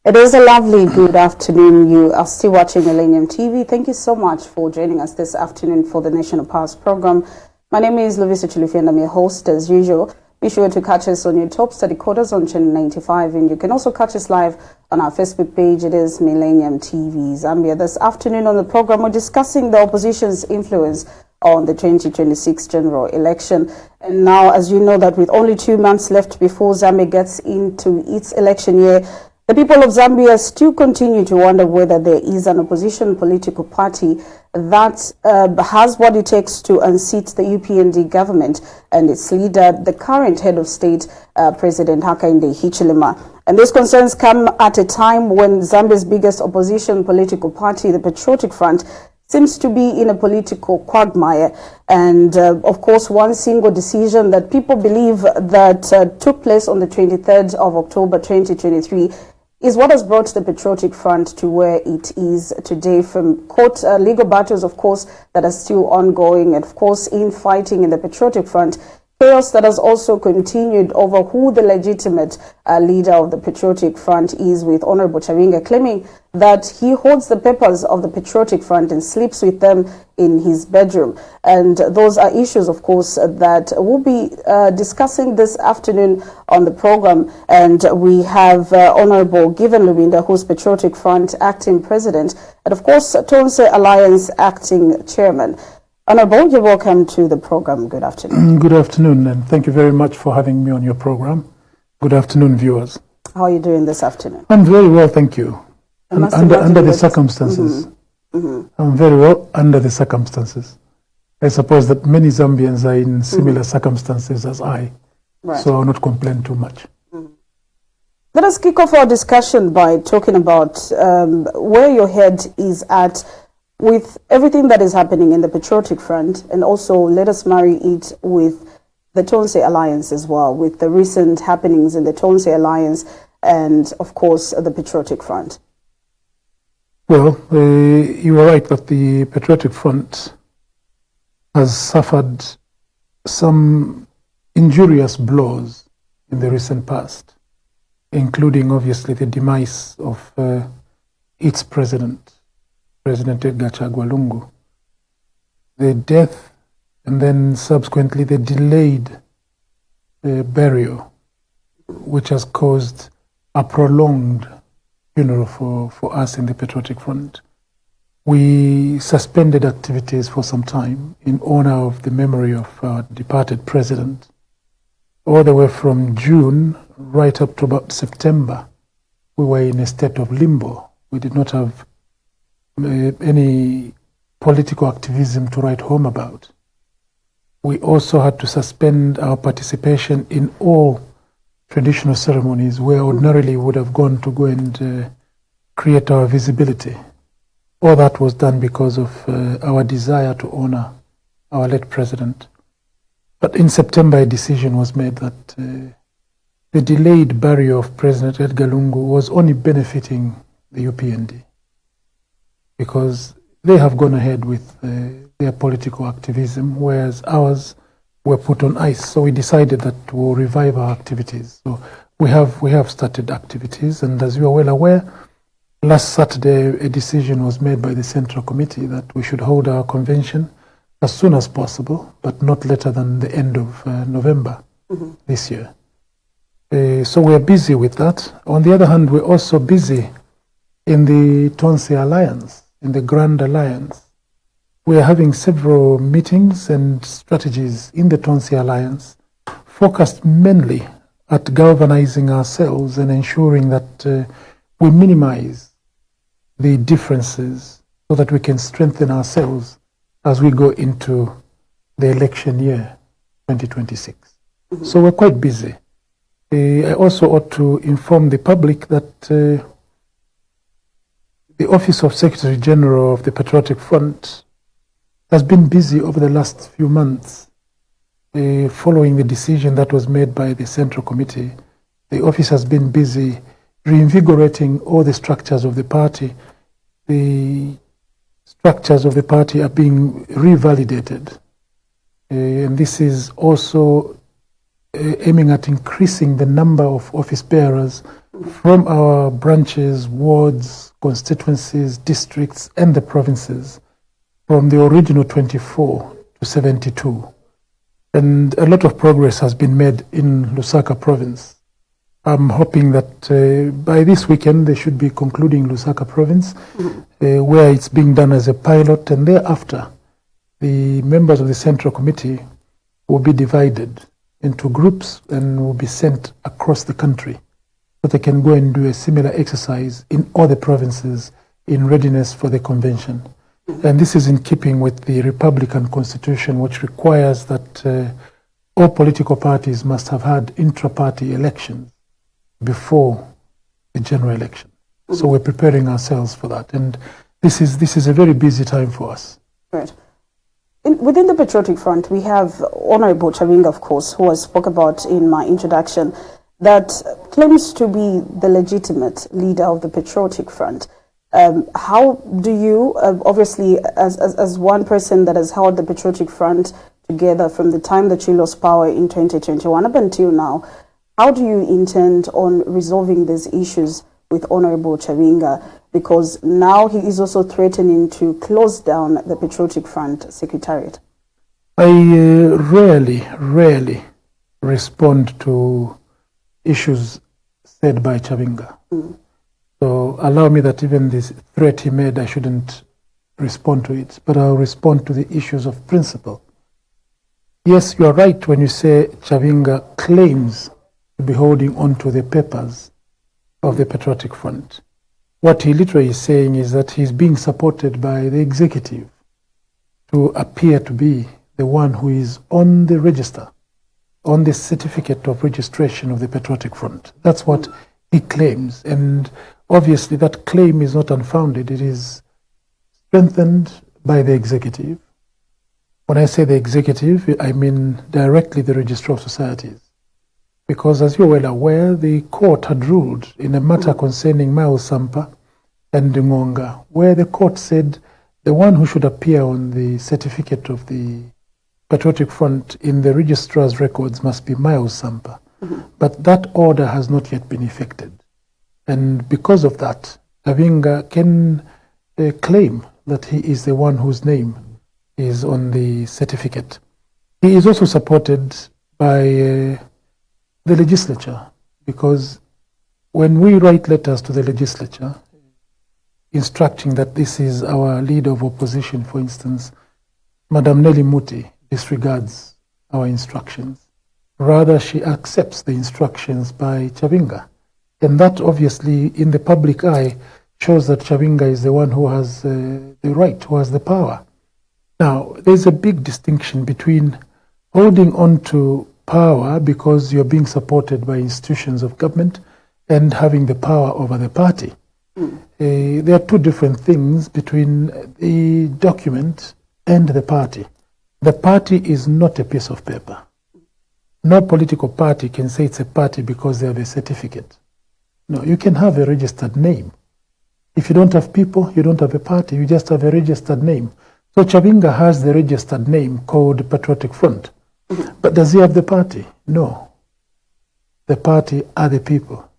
It is a lovely good afternoon. You are still watching Millennium TV. Thank you so much for joining us this afternoon for the National Powers program. My name is Lubinda and I'm your host as usual. Be sure to catch us on your top study quarters on channel 95, and you can also catch us live on our Facebook page. It is Millennium TV Zambia. This afternoon on the program, we're discussing the opposition's influence on the 2026 general election. And now, as you know, that with only 2 months left before Zambia gets into its election year, the people of Zambia still continue to wonder whether there is an opposition political party that has what it takes to unseat the UPND government and its leader, the current head of state, President Hakainde Hichilema. And these concerns come at a time when Zambia's biggest opposition political party, the Patriotic Front, seems to be in a political quagmire. And of course, one single decision that people believe that took place on the 23rd of October 2023 is what has brought the Patriotic Front to where it is today, from court legal battles, of course, that are still ongoing, and of course, infighting in the Patriotic Front. Chaos that has also continued over who the legitimate leader of the Patriotic Front is, with Honorable Chavinga claiming that he holds the papers of the Patriotic Front and sleeps with them in his bedroom. And those are issues, of course, that we'll be discussing this afternoon on the program. And we have Honorable Given Lubinda, who's Patriotic Front acting president, and of course, Tonse Alliance acting chairman. Honorable, you're welcome to the program. Good afternoon. Good afternoon, and thank you very much for having me on your program. Good afternoon, viewers. How are you doing this afternoon? I'm very well, thank you. Under the circumstances. I'm very well under the circumstances. I suppose that many Zambians are in similar circumstances as I, so I'll not complain too much. Let us kick off our discussion by talking about where your head is at with everything that is happening in the Patriotic Front, and also let us marry it with the Tonse Alliance as well, with the recent happenings in the Tonse Alliance and, of course, the Patriotic Front. Well, you are right that the Patriotic Front has suffered some injurious blows in the recent past, including, obviously, the demise of its president, President Edgar Chagwa Lungu, the death and then subsequently the delayed burial, which has caused a prolonged funeral for us in the Patriotic Front. We suspended activities for some time in honor of the memory of our departed president. All the way from June right up to about September, we were in a state of limbo. We did not have any political activism to write home about. We also had to suspend our participation in all traditional ceremonies where ordinarily we would have gone to go and create our visibility. All that was done because of our desire to honor our late president. But in September, a decision was made that the delayed burial of President Edgar Lungu was only benefiting the UPND, because they have gone ahead with their political activism, whereas ours were put on ice. So we decided that we'll revive our activities. So we have started activities, and as you are well aware, last Saturday a decision was made by the Central Committee that we should hold our convention as soon as possible, but not later than the end of November this year. So we're busy with that. On the other hand, we're also busy in the Tonse Alliance, in the Grand Alliance. We are having several meetings and strategies in the Tonse Alliance focused mainly at galvanizing ourselves and ensuring that we minimize the differences so that we can strengthen ourselves as we go into the election year 2026. So we're quite busy. I also ought to inform the public that the Office of Secretary General of the Patriotic Front has been busy over the last few months following the decision that was made by the Central Committee. The office has been busy reinvigorating all the structures of the party. The structures of the party are being revalidated. And this is also aiming at increasing the number of office bearers from our branches, wards, constituencies, districts, and the provinces, from the original 24 to 72. And a lot of progress has been made in Lusaka province. I'm hoping that by this weekend they should be concluding Lusaka province, where it's being done as a pilot, and thereafter the members of the Central Committee will be divided into groups and will be sent across the country so they can go and do a similar exercise in all the provinces in readiness for the convention. And this is in keeping with the Republican Constitution, which requires that all political parties must have had intra-party elections before the general election. So we're preparing ourselves for that. And this is a very busy time for us. Right. Within the Patriotic Front, we have Honorable Chavinga, of course, who I spoke about in my introduction, that claims to be the legitimate leader of the Patriotic Front. How do you, obviously, as one person that has held the Patriotic Front together from the time that you lost power in 2021 up until now, how do you intend on resolving these issues with Honorable Chavinga? Because now he is also threatening to close down the Patriotic Front Secretariat. I rarely respond to issues said by Chavinga. So allow me that even this threat he made, I shouldn't respond to it, but I'll respond to the issues of principle. Yes, you are right when you say Chavinga claims to be holding on to the papers of the Patriotic Front. What he literally is saying is that he's being supported by the executive to appear to be the one who is on the register, on the certificate of registration of the Patriotic Front. That's what he claims. And obviously that claim is not unfounded. It is strengthened by the executive. When I say the executive, I mean directly the Registrar of Societies. Because as you're well aware, the court had ruled in a matter concerning Miles Sampa and Ngonga, where the court said the one who should appear on the certificate of the Patriotic Front in the registrar's records must be Miles Sampa. But that order has not yet been effected. And because of that, Chavinga can claim that he is the one whose name is on the certificate. He is also supported by the legislature, because when we write letters to the legislature instructing that this is our leader of opposition, for instance, Madam Nelly Muti disregards our instructions. Rather, she accepts the instructions by Chavinga. And that obviously, in the public eye, shows that Chavinga is the one who has the right, who has the power. Now, there's a big distinction between holding on to power because you're being supported by institutions of government and having the power over the party. There are two different things between the document and the party. The party is not a piece of paper. No political party can say it's a party because they have a certificate. No, you can have a registered name. If you don't have people, you don't have a party, you just have a registered name. So Chavinga has the registered name called Patriotic Front. But does he have the party? No. The party are the people.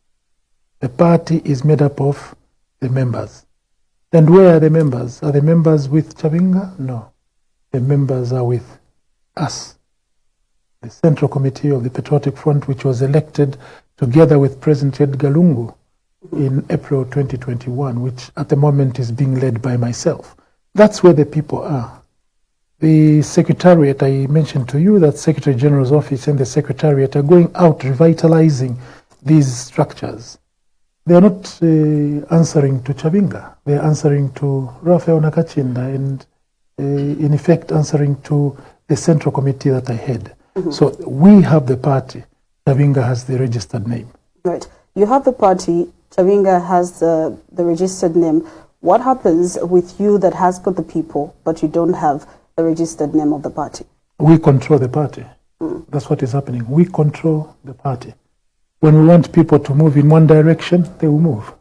The party is made up of the members. And where are the members? Are the members with Chavinga? No. The members are with us. The Central Committee of the Patriotic Front, which was elected together with President Edgar Lungu in April 2021, which at the moment is being led by myself. That's where the people are. The Secretariat, I mentioned to you that Secretary General's office and the Secretariat are going out revitalizing these structures. They are not answering to Chavinga. They are answering to Rafael Nakachinda and in effect answering to the Central Committee that I head. So we have the party. Chavinga has the registered name. Right. You have the party. Chavinga has the registered name. What happens with you that has got the people, but you don't have the registered name of the party? We control the party. That's what is happening. We control the party. When we want people to move in one direction, they will move.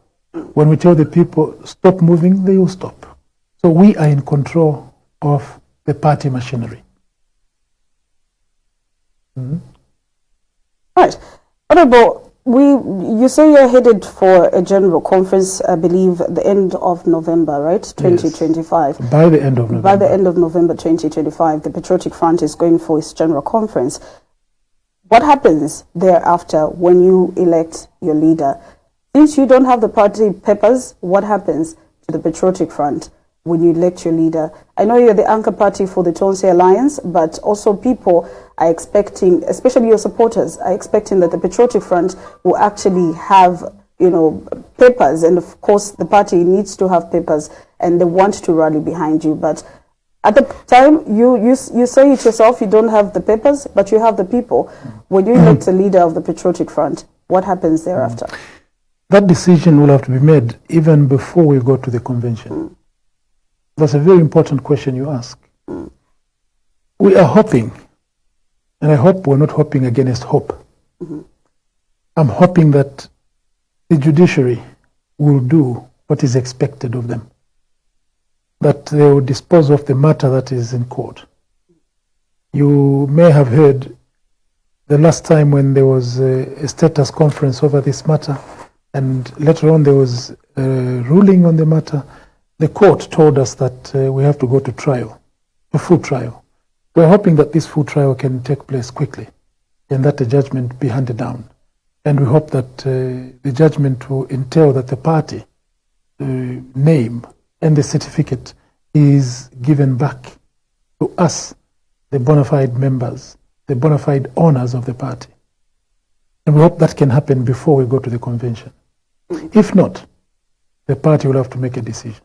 When we tell the people, stop moving, they will stop. So we are in control of the party machinery. Right. Honorable, You say you're headed for a general conference, I believe, at the end of November, right? 2025. Yes. By the end of November. By the end of November 2025, the Patriotic Front is going for its general conference. What happens thereafter when you elect your leader? Since you don't have the party papers, what happens to the Patriotic Front when you elect your leader? I know you're the anchor party for the Tonse Alliance, but also people are expecting, especially your supporters, are expecting that the Patriotic Front will actually have, papers. And of course, the party needs to have papers and they want to rally behind you. But at the time, you say it yourself, you don't have the papers, but you have the people. When you elect the leader of the Patriotic Front, what happens thereafter? That decision will have to be made even before we go to the convention. That's a very important question you ask. We are hoping, and I hope we're not hoping against hope. I'm hoping that the judiciary will do what is expected of them, that they will dispose of the matter that is in court. You may have heard the last time when there was a status conference over this matter, and later on there was a ruling on the matter. The court told us that we have to go to trial, a full trial. We're hoping that this full trial can take place quickly and that the judgment be handed down. And we hope that the judgment will entail that the party name and the certificate is given back to us, the bona fide members, the bona fide owners of the party. And we hope that can happen before we go to the convention. If not, the party will have to make a decision,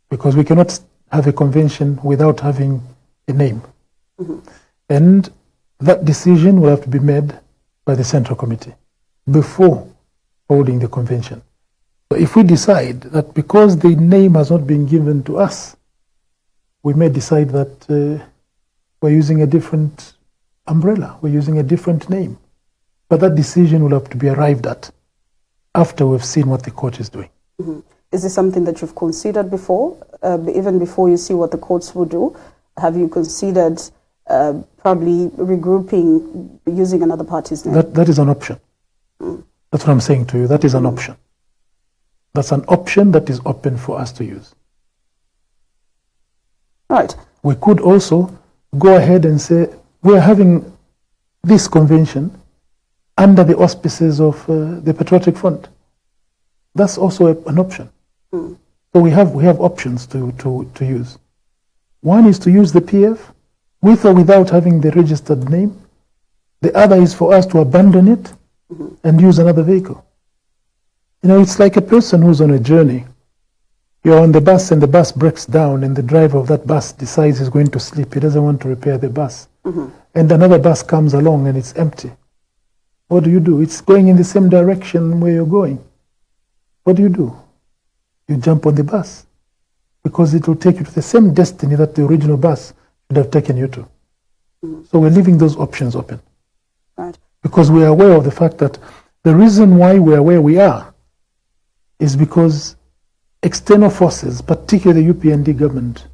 because we cannot have a convention without having a name. And that decision will have to be made by the Central Committee before holding the convention. So if we decide that because the name has not been given to us, we may decide that we're using a different umbrella, we're using a different name. But that decision will have to be arrived at after we've seen what the court is doing. Is this something that you've considered before, even before you see what the courts will do? Have you considered probably regrouping using another party's name? That is an option. That's what I'm saying to you. That is an option. That's an option that is open for us to use. Right. We could also go ahead and say we're having this convention under the auspices of the Patriotic Front. That's also an option. So we have options to use. One is to use the PF with or without having the registered name. The other is for us to abandon it and use another vehicle. It's like a person who's on a journey. You're on the bus and the bus breaks down and the driver of that bus decides he's going to sleep. He doesn't want to repair the bus. And another bus comes along and it's empty. What do? It's going in the same direction where you're going. What do? You jump on the bus because it will take you to the same destiny that the original bus should have taken you to. So we're leaving those options open. Right. Because we are aware of the fact that the reason why we are where we are is because external forces, particularly the UPND government,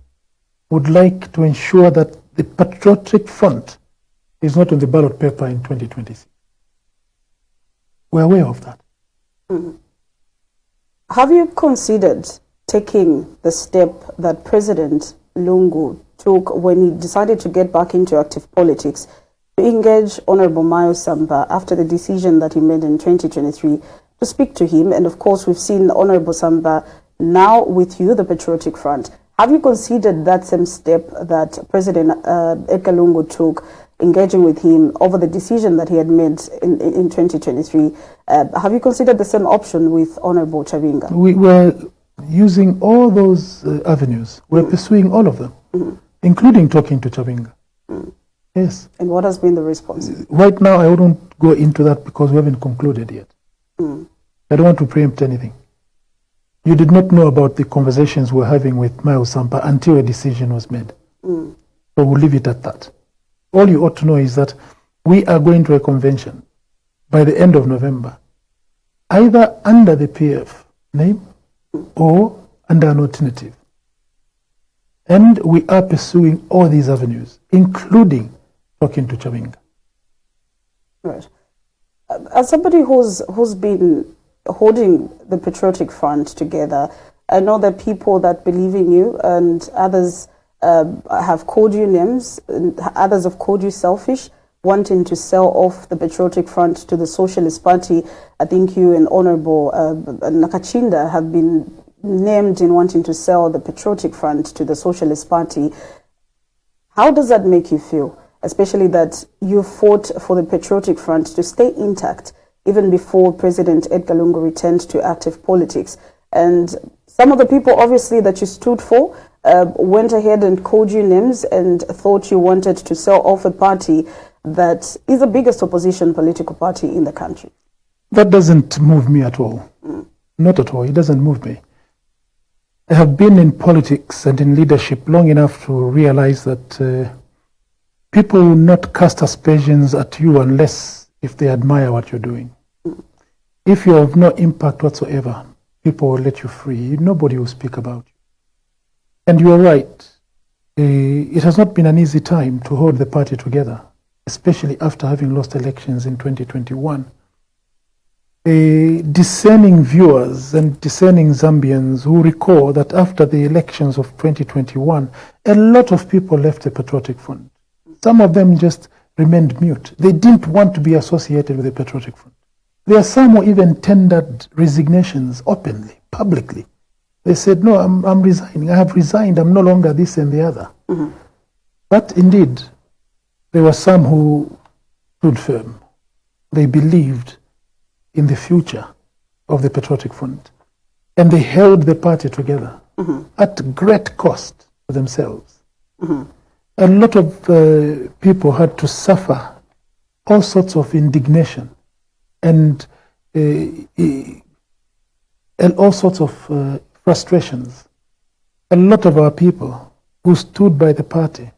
would like to ensure that the Patriotic Front is not on the ballot paper in 2026. We're aware of that. Have you considered taking the step that President Lungu took when he decided to get back into active politics, to engage Honorable Mayo Samba after the decision that he made in 2023 to speak to him? And of course, we've seen Honorable Samba now with you, the Patriotic Front. Have you considered that same step that President Edgar Lungu took, engaging with him over the decision that he had made in 2023? Have you considered the same option with Honorable Chabinga? We were using all those avenues. We're pursuing all of them, including talking to Chabinga. Yes. And what has been the response? Right now, I wouldn't go into that because we haven't concluded yet. I don't want to preempt anything. You did not know about the conversations we're having with Mayo Samba until a decision was made. So we'll leave it at that. All you ought to know is that we are going to a convention by the end of November, either under the PF name or under an alternative. And we are pursuing all these avenues, including talking to Chabinga. Right. As somebody who's been holding the Patriotic Front together, I know that people that believe in you and others have called you names, and others have called you selfish, wanting to sell off the Patriotic Front to the Socialist Party. I think you and Honorable Nakachinda have been named in wanting to sell the Patriotic Front to the Socialist Party. How does that make you feel, especially that you fought for the Patriotic Front to stay intact even before President Edgar Lungu returned to active politics? And some of the people, obviously, that you stood for went ahead and called you names and thought you wanted to sell off a party that is the biggest opposition political party in the country. That doesn't move me at all. Not at all. It doesn't move me. I have been in politics and in leadership long enough to realize that people will not cast aspersions at you unless if they admire what you're doing. If you have no impact whatsoever, people will let you free. Nobody will speak about you. And you are right. It has not been an easy time to hold the party together, especially after having lost elections in 2021. Discerning viewers and discerning Zambians who recall that after the elections of 2021, a lot of people left the Patriotic Front. Some of them just remained mute. They didn't want to be associated with the Patriotic Front. There are some who even tendered resignations openly, publicly. They said, no, I'm resigning. I have resigned. I'm no longer this and the other. But indeed, there were some who stood firm. They believed in the future of the Patriotic Front. And they held the party together at great cost to themselves. A lot of people had to suffer all sorts of indignation and all sorts of frustrations. A lot of our people who stood by the party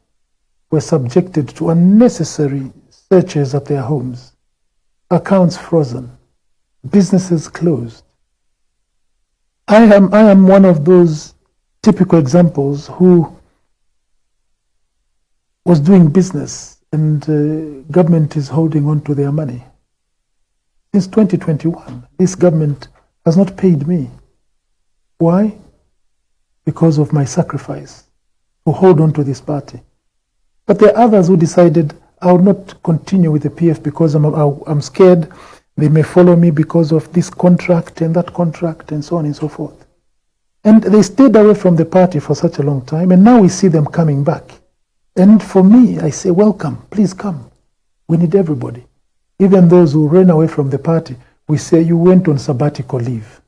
were subjected to unnecessary searches at their homes, accounts frozen, businesses closed. I am one of those typical examples who was doing business and government is holding on to their money. Since 2021, this government has not paid me. Why? Because of my sacrifice to hold on to this party. But there are others who decided I would not continue with the PF because I'm scared they may follow me because of this contract and that contract and so on and so forth. And they stayed away from the party for such a long time, and now we see them coming back. And for me, I say, welcome, please come. We need everybody. Even those who ran away from the party, we say, you went on sabbatical leave.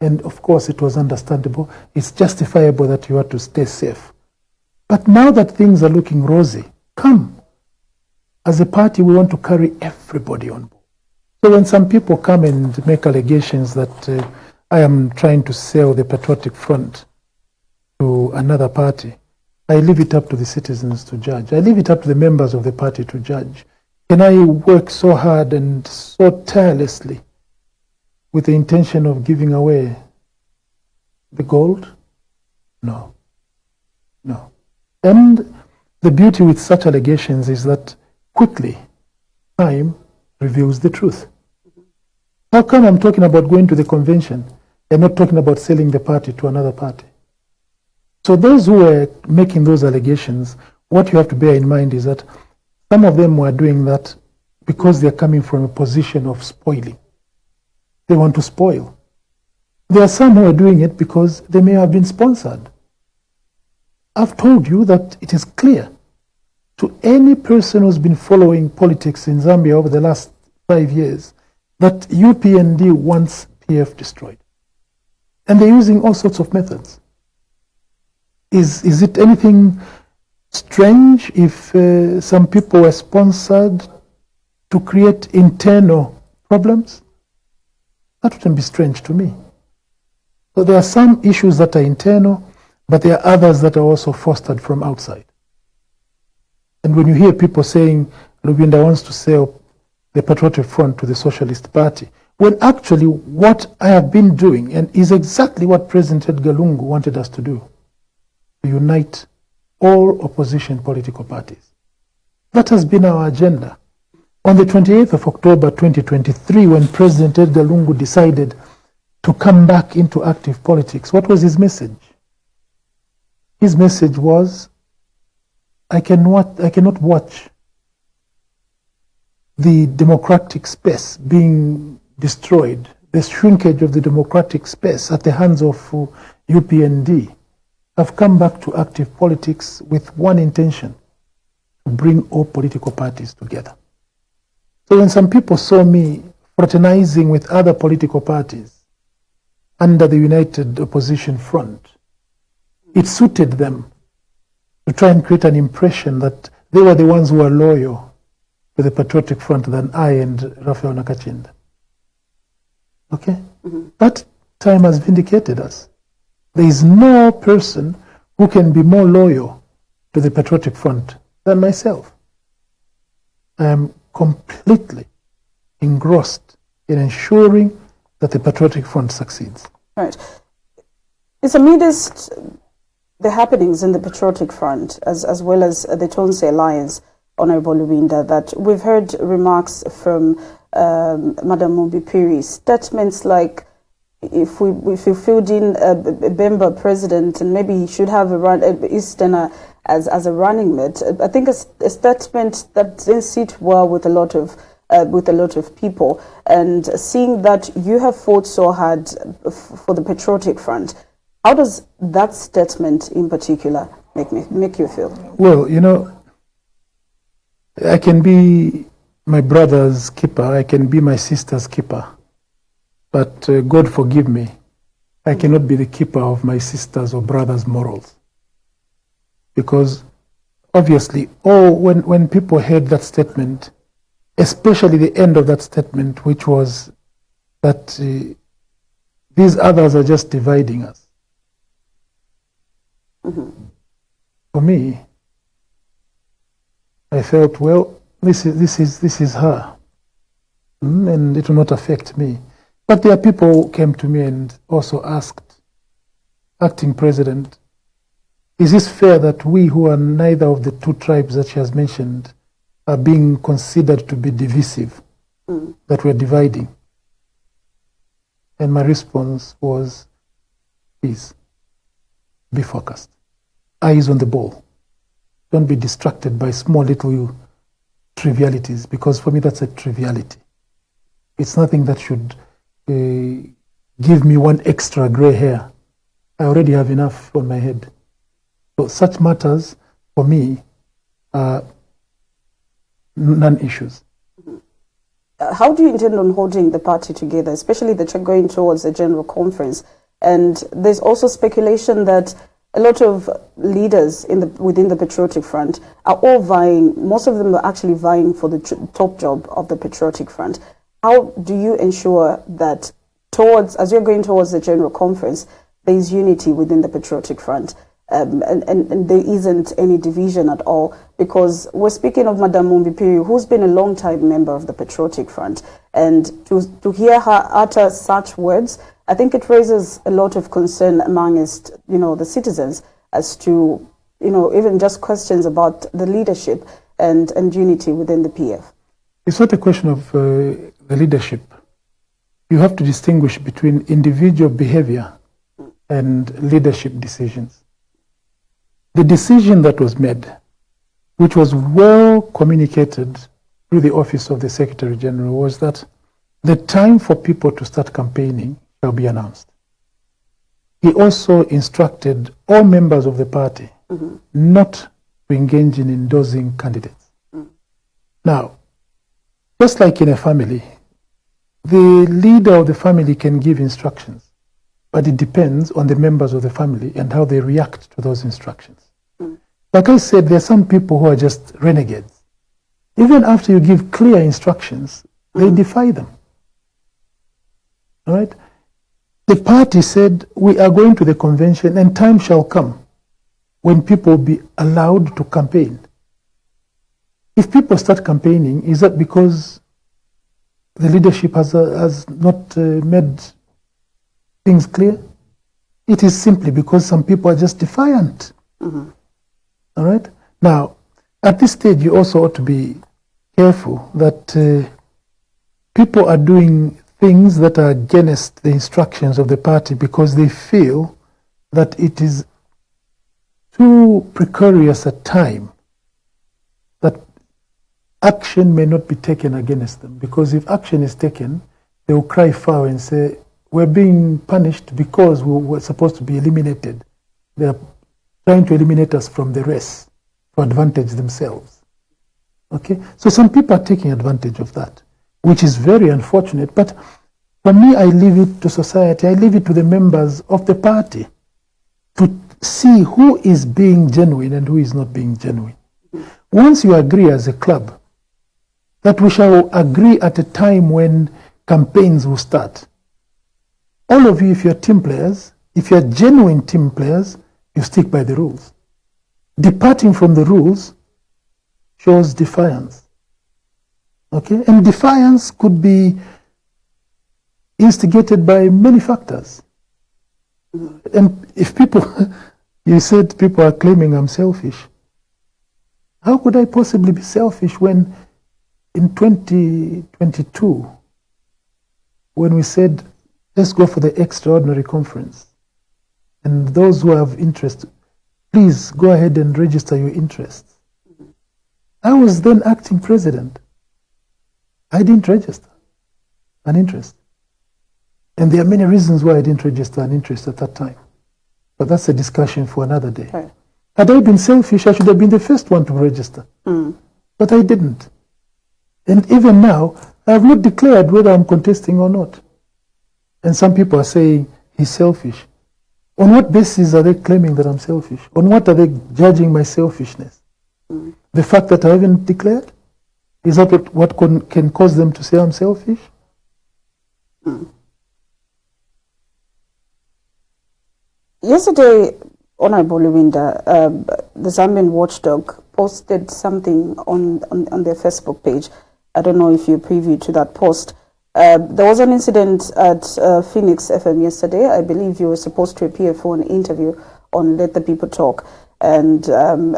And of course, it was understandable. It's justifiable that you had to stay safe. But now that things are looking rosy, come. As a party, we want to carry everybody on board. So when some people come and make allegations that I am trying to sell the Patriotic Front to another party, I leave it up to the citizens to judge. I leave it up to the members of the party to judge. Can I work so hard and so tirelessly with the intention of giving away the gold? No. No. And the beauty with such allegations is that quickly time reveals the truth. How come I'm talking about going to the convention and not talking about selling the party to another party? So those who were making those allegations, what you have to bear in mind is that some of them were doing that because they're coming from a position of spoiling. They want to spoil. There are some who are doing it because they may have been sponsored. I've told you that it is clear to any person who's been following politics in Zambia over the last 5 years that UPND wants PF destroyed. And they're using all sorts of methods. Is it anything strange if some people were sponsored to create internal problems? That wouldn't be strange to me. So there are some issues that are internal, but there are others that are also fostered from outside. And when you hear people saying Lubinda wants to sell the Patriotic Front to the Socialist Party, when actually what I have been doing, and is exactly what President Edgar Lungu wanted us to do, to unite all opposition political parties. That has been our agenda. On the 28th of October 2023, when President Edgar Lungu decided to come back into active politics, what was his message? His message was, I cannot watch the democratic space being destroyed, the shrinkage of the democratic space at the hands of UPND. I've come back to active politics with one intention, to bring all political parties together. So when some people saw me fraternizing with other political parties under the United Opposition Front, it suited them to try and create an impression that they were the ones who were loyal to the Patriotic Front than I and Raphael Nakachinda. Okay? That time has vindicated us. There is no person who can be more loyal to the Patriotic Front than myself. I am completely engrossed in ensuring that the Patriotic Front succeeds. Right. It's amidst the happenings in the Patriotic Front, as well as the Tonse Alliance, Honorable Lubinda, that we've heard remarks from Madam Mubipiri, statements like, if we filled in a Bemba president and maybe he should have a Easterner as a running mate. I think a statement that didn't sit well with a lot of people. And seeing that you have fought so hard for the Patriotic Front, how does that statement in particular make you feel? Well, you know, I can be my brother's keeper, I can be my sister's keeper. But God forgive me, I cannot be the keeper of my sister's or brother's morals. Because obviously, when people heard that statement, especially the end of that statement, which was that these others are just dividing us. For me, I felt, well, this is her, and it will not affect me. But there are people who came to me and also asked, Acting President, is this fair that we who are neither of the two tribes that she has mentioned are being considered to be divisive, that we're dividing? And my response was, please, be focused. Eyes on the ball. Don't be distracted by small little trivialities, because for me that's a triviality. It's nothing that should give me one extra gray hair. I already have enough on my head. So such matters for me are non-issues. How do you intend on holding the party together, especially that you're going towards the general conference? And there's also speculation that a lot of leaders within the Patriotic Front are all vying, most of them are actually vying for the top job of the Patriotic Front. How do you ensure that as you're going towards the general conference, there is unity within the Patriotic Front and there isn't any division at all? Because we're speaking of Madam Mubipiri, who's been a long-time member of the Patriotic Front, and to hear her utter such words, I think it raises a lot of concern amongst, the citizens as to, even just questions about the leadership and unity within the PF. It's not a question of the leadership. You have to distinguish between individual behavior and leadership decisions. The decision that was made, which was well communicated through the office of the Secretary General, was that the time for people to start campaigning shall be announced. He also instructed all members of the party not to engage in endorsing candidates. Now, just like in a family, the leader of the family can give instructions, but it depends on the members of the family and how they react to those instructions. Like I said, there are some people who are just renegades. Even after you give clear instructions, they defy them. All right? The party said, we are going to the convention and time shall come when people will be allowed to campaign. If people start campaigning, is that because the leadership has not made things clear? It is simply because some people are just defiant. All right? Now, at this stage, you also ought to be careful that people are doing things that are against the instructions of the party because they feel that it is too precarious a time that action may not be taken against them. Because if action is taken, they will cry foul and say, we're being punished because we were supposed to be eliminated. They are trying to eliminate us from the race to advantage themselves. Okay? So some people are taking advantage of that, which is very unfortunate. But for me, I leave it to society. I leave it to the members of the party to see who is being genuine and who is not being genuine. Once you agree as a club that we shall agree at a time when campaigns will start, all of you, if you're team players, if you're genuine team players, you stick by the rules. Departing from the rules shows defiance. Okay? And defiance could be instigated by many factors. And if people, you said people are claiming I'm selfish. How could I possibly be selfish when in 2022, when we said, let's go for the extraordinary conference, and those who have interest, please go ahead and register your interests. I was then acting president. I didn't register an interest. And there are many reasons why I didn't register an interest at that time. But that's a discussion for another day. Right. Had I been selfish, I should have been the first one to register. But I didn't. And even now, I have not declared whether I'm contesting or not. And some people are saying he's selfish. On what basis are they claiming that I'm selfish? On what are they judging my selfishness? The fact that I haven't declared? Is that what can cause them to say I'm selfish? Yesterday, Honorable Lubinda, the Zambian watchdog posted something on their Facebook page. I don't know if you're privy to that post. There was an incident at Phoenix FM yesterday. I believe you were supposed to appear for an interview on Let the People Talk. And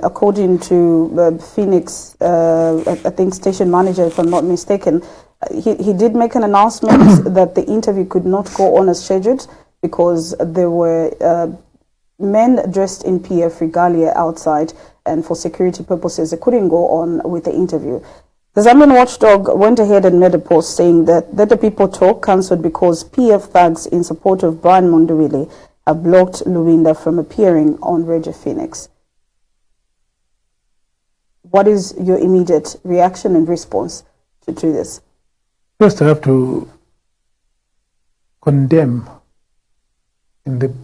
according to Phoenix, I think station manager, if I'm not mistaken, he did make an announcement that the interview could not go on as scheduled because there were men dressed in PF regalia outside, and for security purposes, they couldn't go on with the interview. The Zambian watchdog went ahead and made a post saying that Let the People Talk cancelled because PF thugs in support of Brian Munduwile have blocked Lubinda from appearing on Radio Phoenix. What is your immediate reaction and response to this? First, I have to condemn in the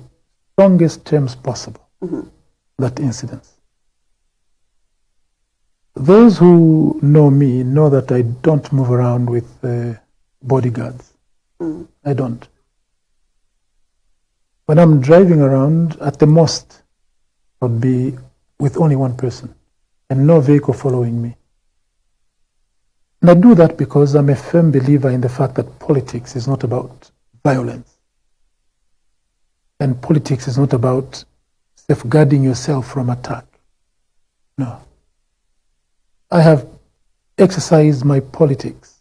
strongest terms possible that incident. Those who know me know that I don't move around with bodyguards. I don't. When I'm driving around, at the most, I'll be with only one person and no vehicle following me. And I do that because I'm a firm believer in the fact that politics is not about violence. And politics is not about safeguarding yourself from attack. No. I have exercised my politics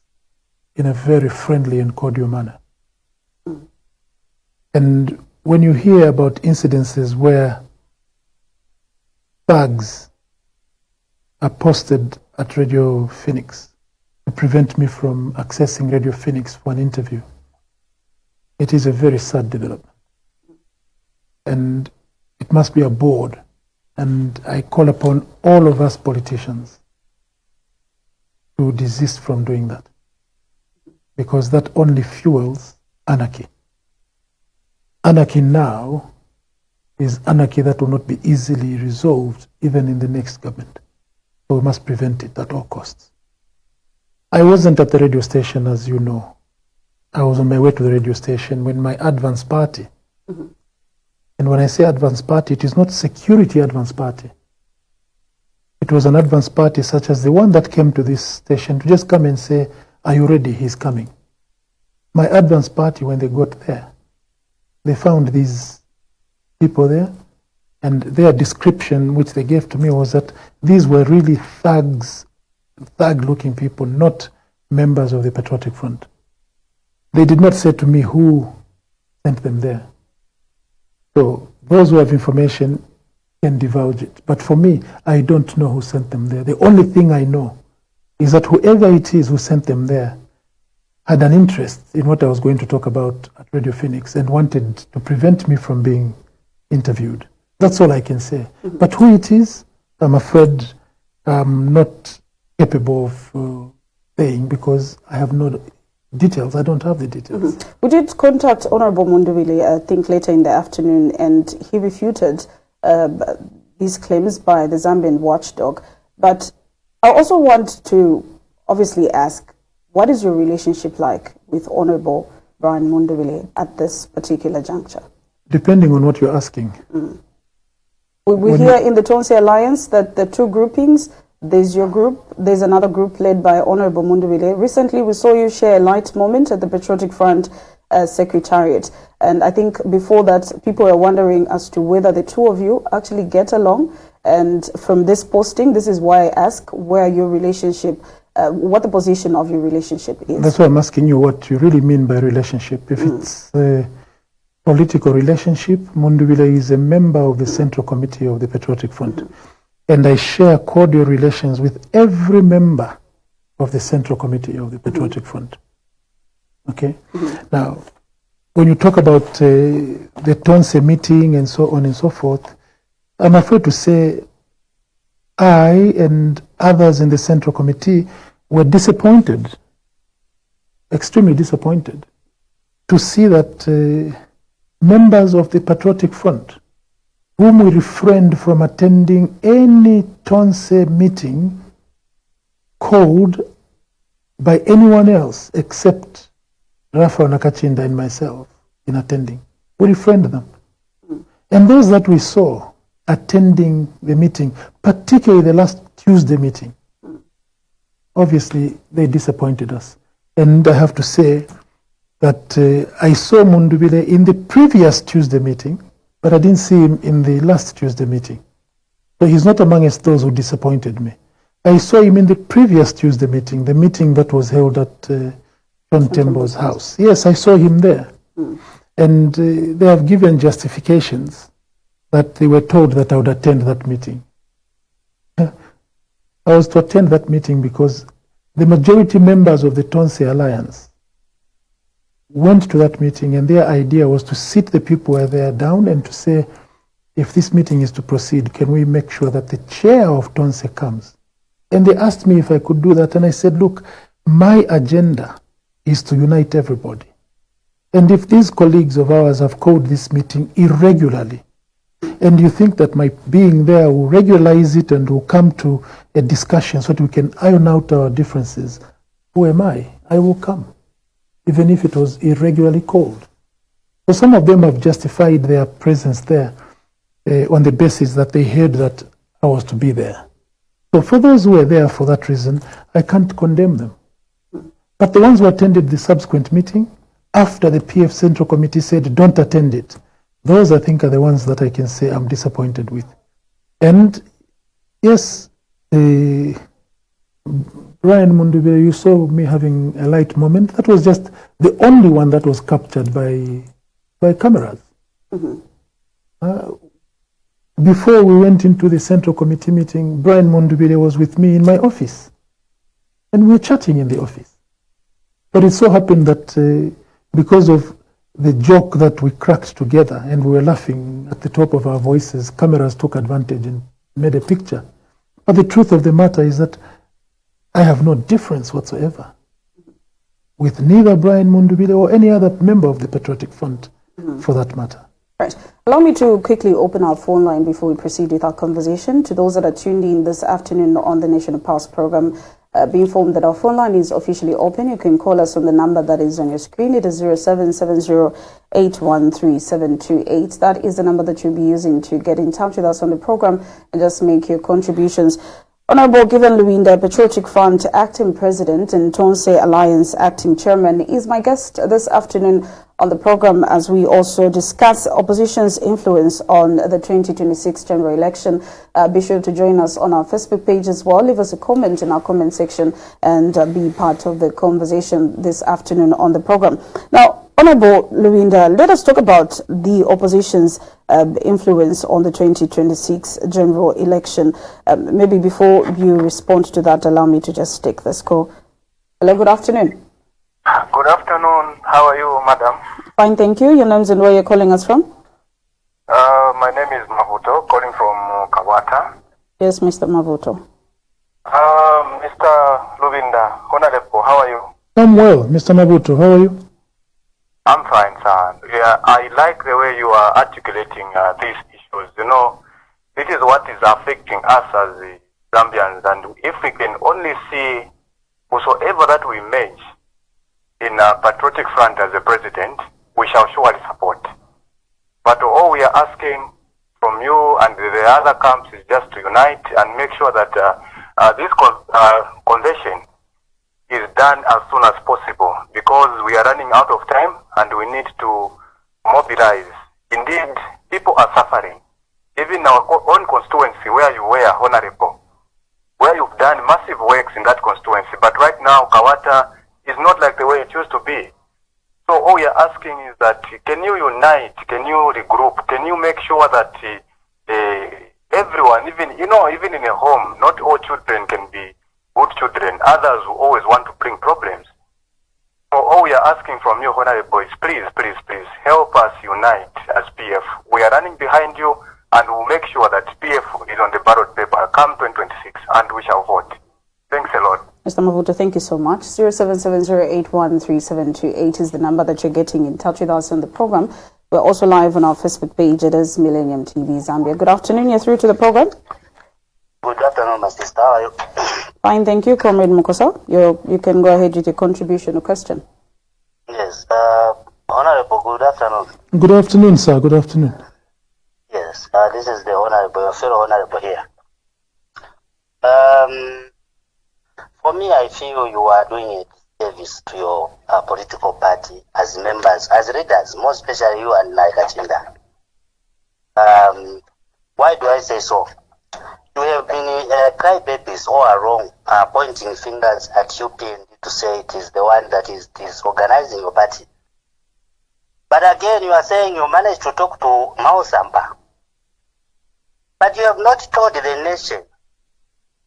in a very friendly and cordial manner. And when you hear about incidences where thugs are posted at Radio Phoenix to prevent me from accessing Radio Phoenix for an interview, it is a very sad development. And it must be abhorred. And I call upon all of us politicians to desist from doing that, because that only fuels anarchy. Anarchy now is anarchy that will not be easily resolved even in the next government. So we must prevent it at all costs. I wasn't at the radio station, as you know. I was on my way to the radio station when my advance party, and when I say advance party, it is not security advance party. It was an advance party such as the one that came to this station to just come and say, are you ready? He's coming. My advance party, when they got there, they found these people there, and their description, which they gave to me, was that these were really thugs thug-looking people, not members of the Patriotic Front. They did not say to me who sent them there. So those who have information can divulge it. But for me, I don't know who sent them there. The only thing I know is that whoever it is who sent them there had an interest in what I was going to talk about at Radio Phoenix and wanted to prevent me from being interviewed. That's all I can say. Mm-hmm. But who it is, I'm afraid I'm not capable of saying because I have no details. I don't have the details. Mm-hmm. We did contact Honorable Mundubile, I think, later in the afternoon, and he refuted these claims by the Zambian watchdog. But I also want to obviously ask, what is your relationship like with Honorable Brian Mundubile at this particular juncture? Depending on what you're asking. Mm. We hear in the Tonse Alliance that the two groupings, there's your group, there's another group led by Honorable Mundubile. Recently, we saw you share a light moment at the Patriotic Front Secretariat. And I think before that, people were wondering as to whether the two of you actually get along. And from this posting, this is why I ask where your relationship, what the position of your relationship is. That's why I'm asking you what you really mean by relationship. If it's a political relationship, Mundubile is a member of the Central Committee of the Patriotic Front. And I share cordial relations with every member of the Central Committee of the Patriotic Front. Okay? Now, when you talk about the Tonse meeting and so on and so forth, I'm afraid to say I and others in the Central Committee were disappointed, extremely disappointed, to see that members of the Patriotic Front, whom we refrained from attending any Tonse meeting called by anyone else except Raphael Nakachinda and myself in attending. We refrained them. And those that we saw attending the meeting, particularly the last Tuesday meeting, obviously they disappointed us. And I have to say that I saw Mundubile in the previous Tuesday meeting, but I didn't see him in the last Tuesday meeting. So he's not amongst those who disappointed me. I saw him in the previous Tuesday meeting, the meeting that was held at John Tembo's house. Yes, I saw him there. And they have given justifications that they were told that I would attend that meeting. I was to attend that meeting because the majority members of the Tonse Alliance went to that meeting, and their idea was to sit the people who were there down and to say, if this meeting is to proceed, can we make sure that the chair of Tonse comes? And they asked me if I could do that, and I said, look, my agenda is to unite everybody. And if these colleagues of ours have called this meeting irregularly, and you think that my being there will regularize it and will come to a discussion so that we can iron out our differences, who am I? I will come, even if it was irregularly called. So some of them have justified their presence there on the basis that they heard that I was to be there. So for those who were there for that reason, I can't condemn them. But the ones who attended the subsequent meeting, after the PF Central Committee said, don't attend it, those, I think, are the ones that I can say I'm disappointed with. And yes, Brian Mundubile, you saw me having a light moment. That was just the only one that was captured by cameras. Before we went into the Central Committee meeting, Brian Mundubile was with me in my office. And we were chatting in the office. But it so happened that because of the joke that we cracked together and we were laughing at the top of our voices, cameras took advantage and made a picture. But the truth of the matter is that I have no difference whatsoever with neither Brian Mundubile or any other member of the Patriotic Front for that matter. Right. Allow me to quickly open our phone line before we proceed with our conversation. To those that are tuned in this afternoon on the National Pulse program, be informed that our phone line is officially open. You can call us on the number that is on your screen. It is 0770-813-728. That is the number that you'll be using to get in touch with us on the program and just make your contributions. Honorable Given Lubinda, Patriotic Front Acting President and Tonse Alliance Acting Chairman, is my guest this afternoon on the program as we also discuss opposition's influence on the 2026 general election. Be sure to join us on our Facebook page as well. Leave us a comment in our comment section and be part of the conversation this afternoon on the program. Now, Honorable Lubinda, let us talk about the opposition's influence on the 2026 general election. Maybe before you respond to that, allow me to just take this call. Hello, good afternoon. Good afternoon. How are you, madam? Fine, thank you. Your name's and where you're calling us from? My name is Mavuto, calling from Kawata. Yes, Mr. Mavuto. Mr. Lubinda, Honorable, how are you? I'm well, Mr. Mabuto. How are you? I'm fine, sir. Yeah, I like the way you are articulating these issues. You know, this is what is affecting us as the Zambians, and if we can only see whosoever that we merge in a Patriotic Front as a president, we shall surely support. But all we are asking from you and the other camps is just to unite and make sure that this convention is done as soon as possible, because we are running out of time and we need to mobilize. Indeed, people are suffering. Even our own constituency, where you were, Honorable, where you've done massive works in that constituency, but right now Kawata is not like the way it used to be. So all we are asking is that, can you unite, can you regroup, can you make sure that everyone, even in a home, not all children can be good children. Others who always want to bring problems. So all we are asking from you, Honorable, is please help us unite as PF. We are running behind you, and we'll make sure that PF is on the ballot paper come 2026, and we shall vote. Thanks a lot. Mr. Mavuto, thank you so much. 0770813728 is the number that you're getting in touch with us on the program. We're also live on our Facebook page. It is Millennium TV Zambia. Good afternoon. You're through to the program. Good afternoon, my sister. How are you? Fine, thank you, Comrade Mukosa. You can go ahead with your contribution or question. Yes. Honorable, good afternoon. Good afternoon, sir. Good afternoon. Yes. This is the Honorable, your fellow Honorable here. For me, I feel you are doing a service to your political party as members, as leaders, more especially you and Naikachinda. Why do I say so? You have been crybabies all along, pointing fingers at UPND to say it is the one that is organizing your party. But again, you are saying you managed to talk to Mao Samba. But you have not told the nation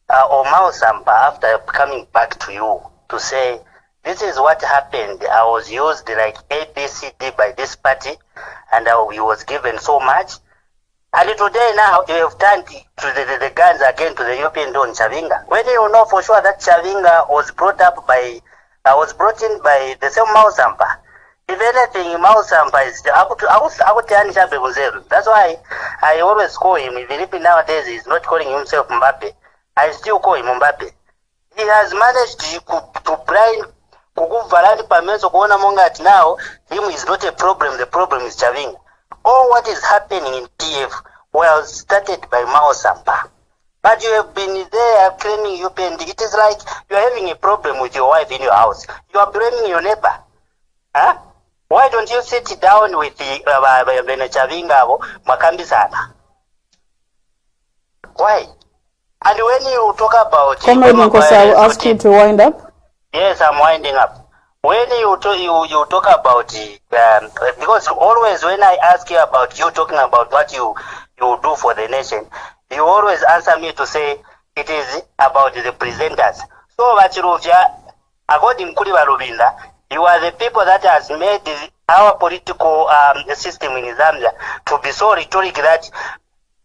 or Mao Samba after coming back to you to say, this is what happened. I was used like ABCD by this party and he was given so much. And today now you have turned to the guns again to the European Don Chavinga. When you know for sure that Chavinga was brought in by the same Mao Samba. If anything, Mao Samba is that's why I always call him, even if nowadays he's not calling himself Mbappe, I still call him Mbappe. He has managed to blind Kukuvalani Pamenzo Kuona Mongat now, him is not a problem, the problem is Chavinga. All what is happening in PF was started by Mao Samba. But you have been there claiming UPND. It is like you are having a problem with your wife in your house. You are blaming your neighbor. Huh? Why don't you sit down with the Chavinga Makambi Sana? Why? And when you talk about... Comrade Mukosa, I will ask you to wind up. Yes, I'm winding up. When you talk about because always when I ask you about you talking about what you do for the nation, you always answer me to say it is about the presenters. So Vachiruvya, according to Lubinda, you are the people that has made our political system in Zambia to be so rhetoric that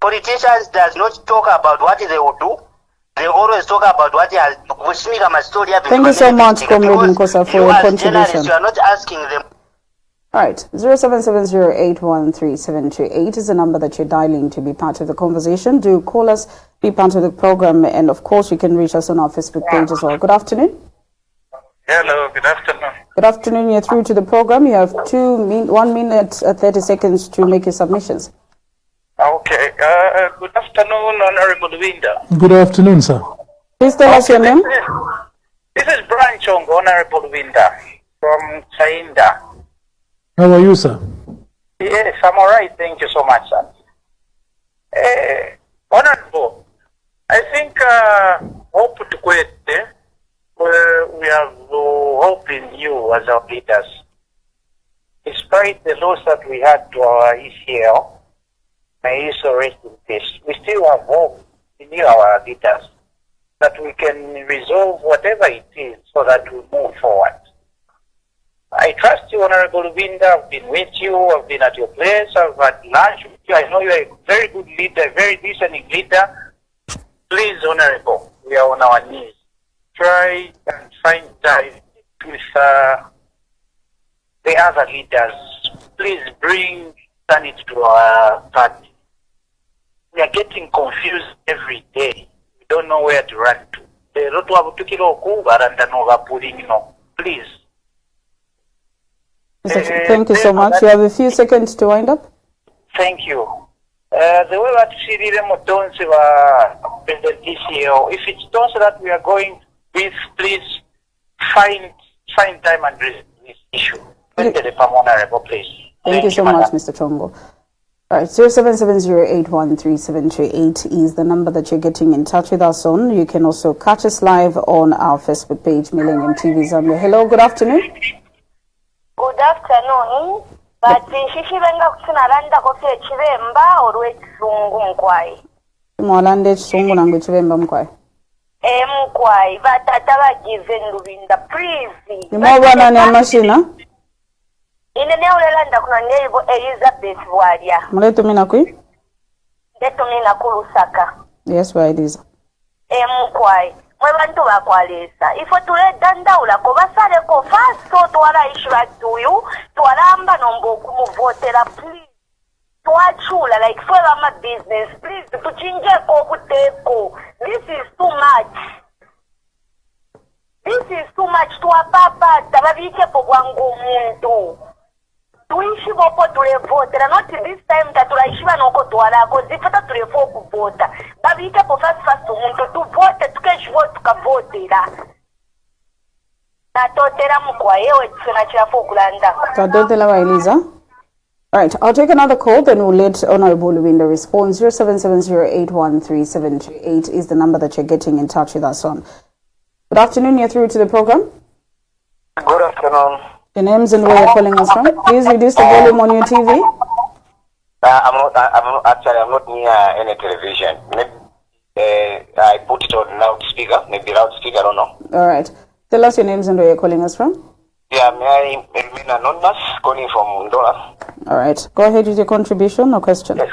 politicians does not talk about what they will do. They always talk about what they are. Thank you so much, Comrade Nkosa, for your contribution. You are not asking them. All right, 0770813728 is the number that you're dialing to be part of the conversation. Do call us, be part of the program, and of course you can reach us on our Facebook page as well. Good afternoon. Hello, good afternoon. Good afternoon, you're through to the program. You have 1 minute 30 seconds to make your submissions. Okay, good afternoon, Honorable Lubinda. Good afternoon, sir. Please tell us your name. This is Brian Chong, Honorable Lubinda from Chainda. How are you, sir? Yes, I'm all right. Thank you so much, sir. Honorable, I think hope to quit. We have hope in you as our leaders. Despite the loss that we had to our ECL, may he so rest in peace, we still have hope in you, our leaders, that we can resolve whatever it is so that we move forward. I trust you, Honorable Lubinda. I've been with you. I've been at your place. I've had lunch with you. I know you're a very good leader, a very listening leader. Please, Honorable, we are on our knees. Try and find time with the other leaders. Please bring sanity to our party. We are getting confused every day. We don't know where to run to. Please. Thank you so much. You have a few seconds to wind up. Thank you. The way that Tonse President ECO, if it's Tonse that we are going with, please find time and resolve this issue. Please. Thank you so much, Mr. Chongo. All right, 0770813738 is the number that you're getting in touch with us on. You can also catch us live on our Facebook page, Millennium TV Zambia. Hello, good afternoon. Good afternoon. But shishibenga kutunalanda kofi ekibemba olwe kisungu mkwai. Mwalande kisungu nangu ekibemba mkwai. Mkwai batata bagize Lubinda please. Nimobwa nani amashina? Inene ulelanda kuna neighbor Elizabeth Bwalia. Muleto mina kui? Leto mina kulusaka. Yes, why it is. Mkwai. Mwe bantu bakwalesa ifo tuleda ndaula ko basale ko faso twala ishura tuyu twalamba nombo okumuvotera please twachula like for my business please tuchinje ko kuteko. This is too much twapapa tababike po bwangu muntu tuishi boko tulevotera not this time tatulaishiba noko twala ko zifata tulefo kuvota babike po fast umuntu tuvote tukeshwo tukavotera natotera mukwa yewe tsina chafo kulanda Tadotela wa Eliza. All right, I'll take another call, then we'll let Honorable Lubinda respond. 0770813738 is the number that you're getting in touch with us on. Good afternoon, you're through to the program. Good afternoon. Your names and where you're calling us from. Please reduce the volume on your TV. I'm not near any television. Maybe I put it on loudspeaker, maybe loudspeaker, I don't know. All right. Tell us your names and where you're calling us from. Yeah, may I remain anonymous, calling from Ndola. All right. Go ahead with your contribution or question. Yes.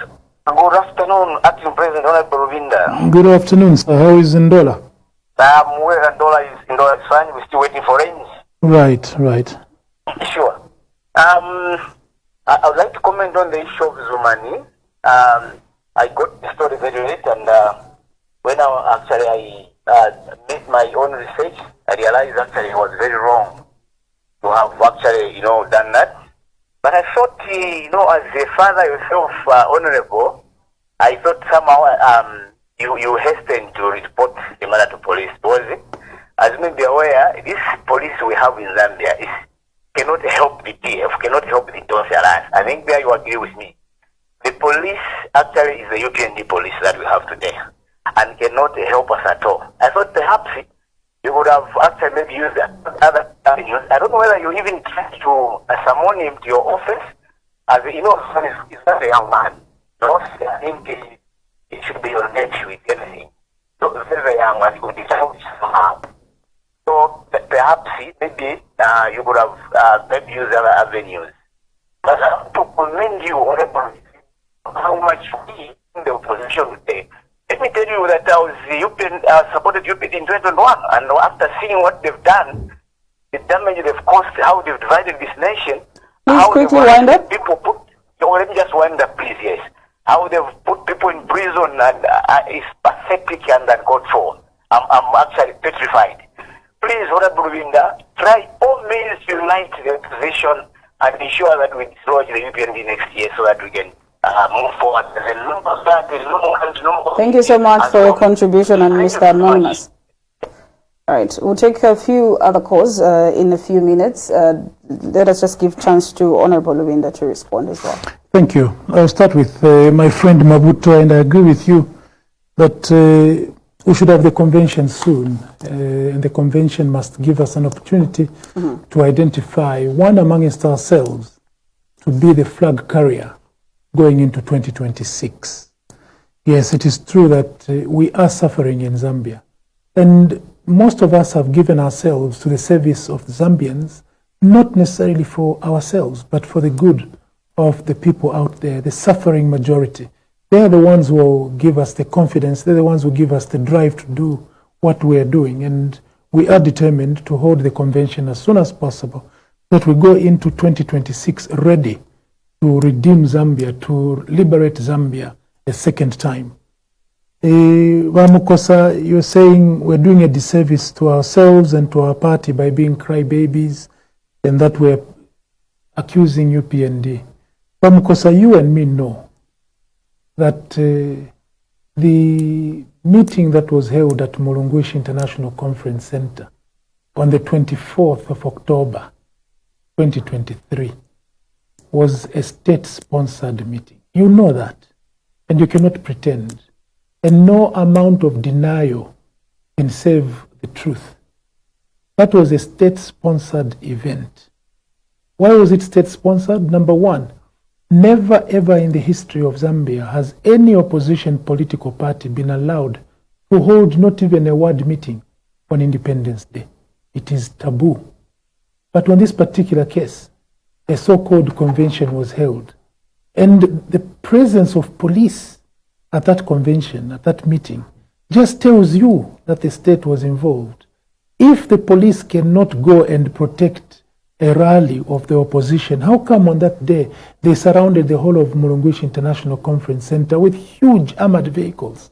Good afternoon, Acting President Honorable Lubinda. Good afternoon, sir. How is Ndola? Where Ndola is fine. We're still waiting for rains. Right. Sure. I would like to comment on the issue of Zumani. I got the story very late, and when I made my own research, I realized actually it was very wrong to have actually, done that. But I thought, as a father yourself, honorable, I thought somehow you hastened to report the matter to police. Because, as you may be aware, this police we have in Zambia cannot help the TF, cannot help the Tonse Alliance. I think there you agree with me. The police actually is the UPND police that we have today and cannot help us at all. I thought perhaps you would have actually maybe used other avenues. I don't know whether you even tried to summon him to your office. As he's not a young man. So I think he should be on edge with anything. So very young man, he would be challenged somehow. So perhaps maybe you could have maybe used other avenues. But I want to commend you on how much we in the opposition today. Let me tell you that I was supported UPD in 2021, and after seeing what they've done, the damage they've caused, how they've divided this nation, Please how quickly wind up. People put. Let me just wind up, please. Yes, how they've put people in prison and is pathetic and uncalled for. I'm actually petrified. Please, Honorable Lubinda, try all means to unite the opposition and ensure that we destroy the UPND next year so that we can move forward. Thank you so much for your contribution, and Mr. Anonymous. All right, we'll take a few other calls in a few minutes. Let us just give chance to Honorable Lubinda to respond as well. Thank you. I'll start with my friend Mabuto, and I agree with you that we should have the convention soon, and the convention must give us an opportunity to identify one amongst ourselves to be the flag carrier going into 2026. Yes, it is true that we are suffering in Zambia, and most of us have given ourselves to the service of the Zambians, not necessarily for ourselves, but for the good of the people out there, the suffering majority. They are the ones who will give us the confidence, they're the ones who give us the drive to do what we are doing, and we are determined to hold the convention as soon as possible, that we go into 2026 ready to redeem Zambia, to liberate Zambia a second time. Vamukosa, you're saying we're doing a disservice to ourselves and to our party by being crybabies, and that we're accusing UPND. Vamukosa, you and me know that the meeting that was held at Mulungushi International Conference Center on the 24th of October 2023 was a state-sponsored meeting. You know that, and you cannot pretend. And no amount of denial can save the truth. That was a state-sponsored event. Why was it state-sponsored? Number one, never ever in the history of Zambia has any opposition political party been allowed to hold not even a ward meeting on Independence Day. It is taboo. But on this particular case, a so-called convention was held. And the presence of police at that convention, at that meeting, just tells you that the state was involved. If the police cannot go and protect a rally of the opposition, how come on that day they surrounded the whole of Mulungushi International Conference Center with huge armored vehicles?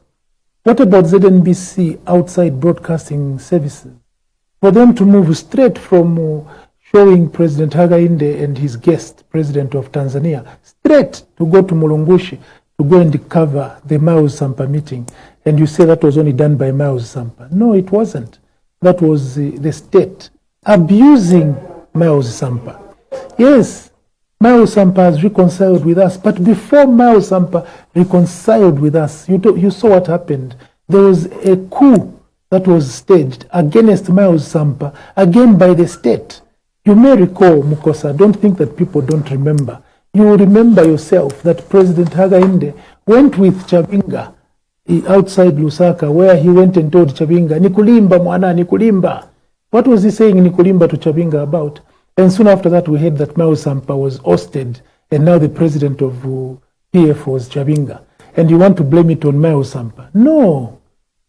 What about ZNBC outside broadcasting services? For them to move straight from showing President Hakainde and his guest, President of Tanzania, straight to go to Mulungushi to go and cover the Miles Sampa meeting, and you say that was only done by Miles Sampa. No, it wasn't. That was the state abusing Miles Sampa. Yes, Miles Sampa has reconciled with us, but before Miles Sampa reconciled with us, you saw what happened. There was a coup that was staged against Miles Sampa, again by the state. You may recall, Mukosa, don't think that people don't remember. You will remember yourself that President Hakainde went with Chabinga outside Lusaka, where he went and told Chabinga, Nikulimba mwana, Nikulimba. What was he saying Nikulimba to Chabinga about? And soon after that, we heard that Miles Sampa was ousted, and now the president of PF was Chabinga. And you want to blame it on Miles Sampa? No,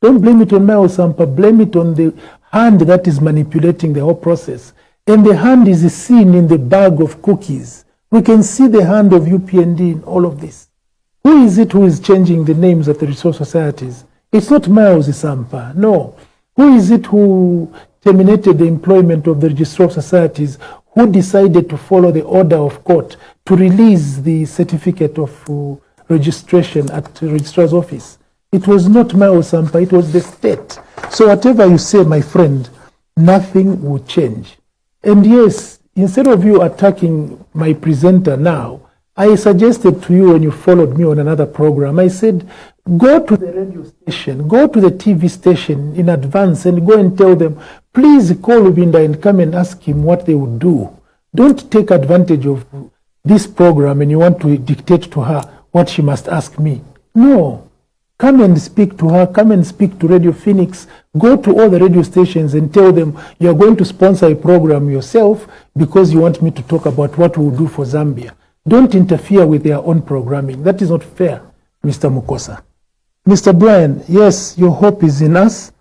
don't blame it on Miles Sampa. Blame it on the hand that is manipulating the whole process. And the hand is seen in the bag of cookies. We can see the hand of UPND in all of this. Who is it who is changing the names of the resource societies? It's not Miles Sampa, no. Who is it who terminated the employment of the registrar of societies, who decided to follow the order of court to release the certificate of registration at the registrar's office? It was not Miles Sampa, it was the state. So whatever you say, my friend, nothing will change. And yes, instead of you attacking my presenter now, I suggested to you when you followed me on another program, I said, go to the radio station, go to the TV station in advance and go and tell them, please call Lubinda and come and ask him what they would do. Don't take advantage of this program and you want to dictate to her what she must ask me. No. Come and speak to her, come and speak to Radio Phoenix, go to all the radio stations and tell them you're going to sponsor a program yourself because you want me to talk about what we'll do for Zambia. Don't interfere with their own programming. That is not fair, Mr. Mukosa. Mr. Brian, yes, your hope is in us.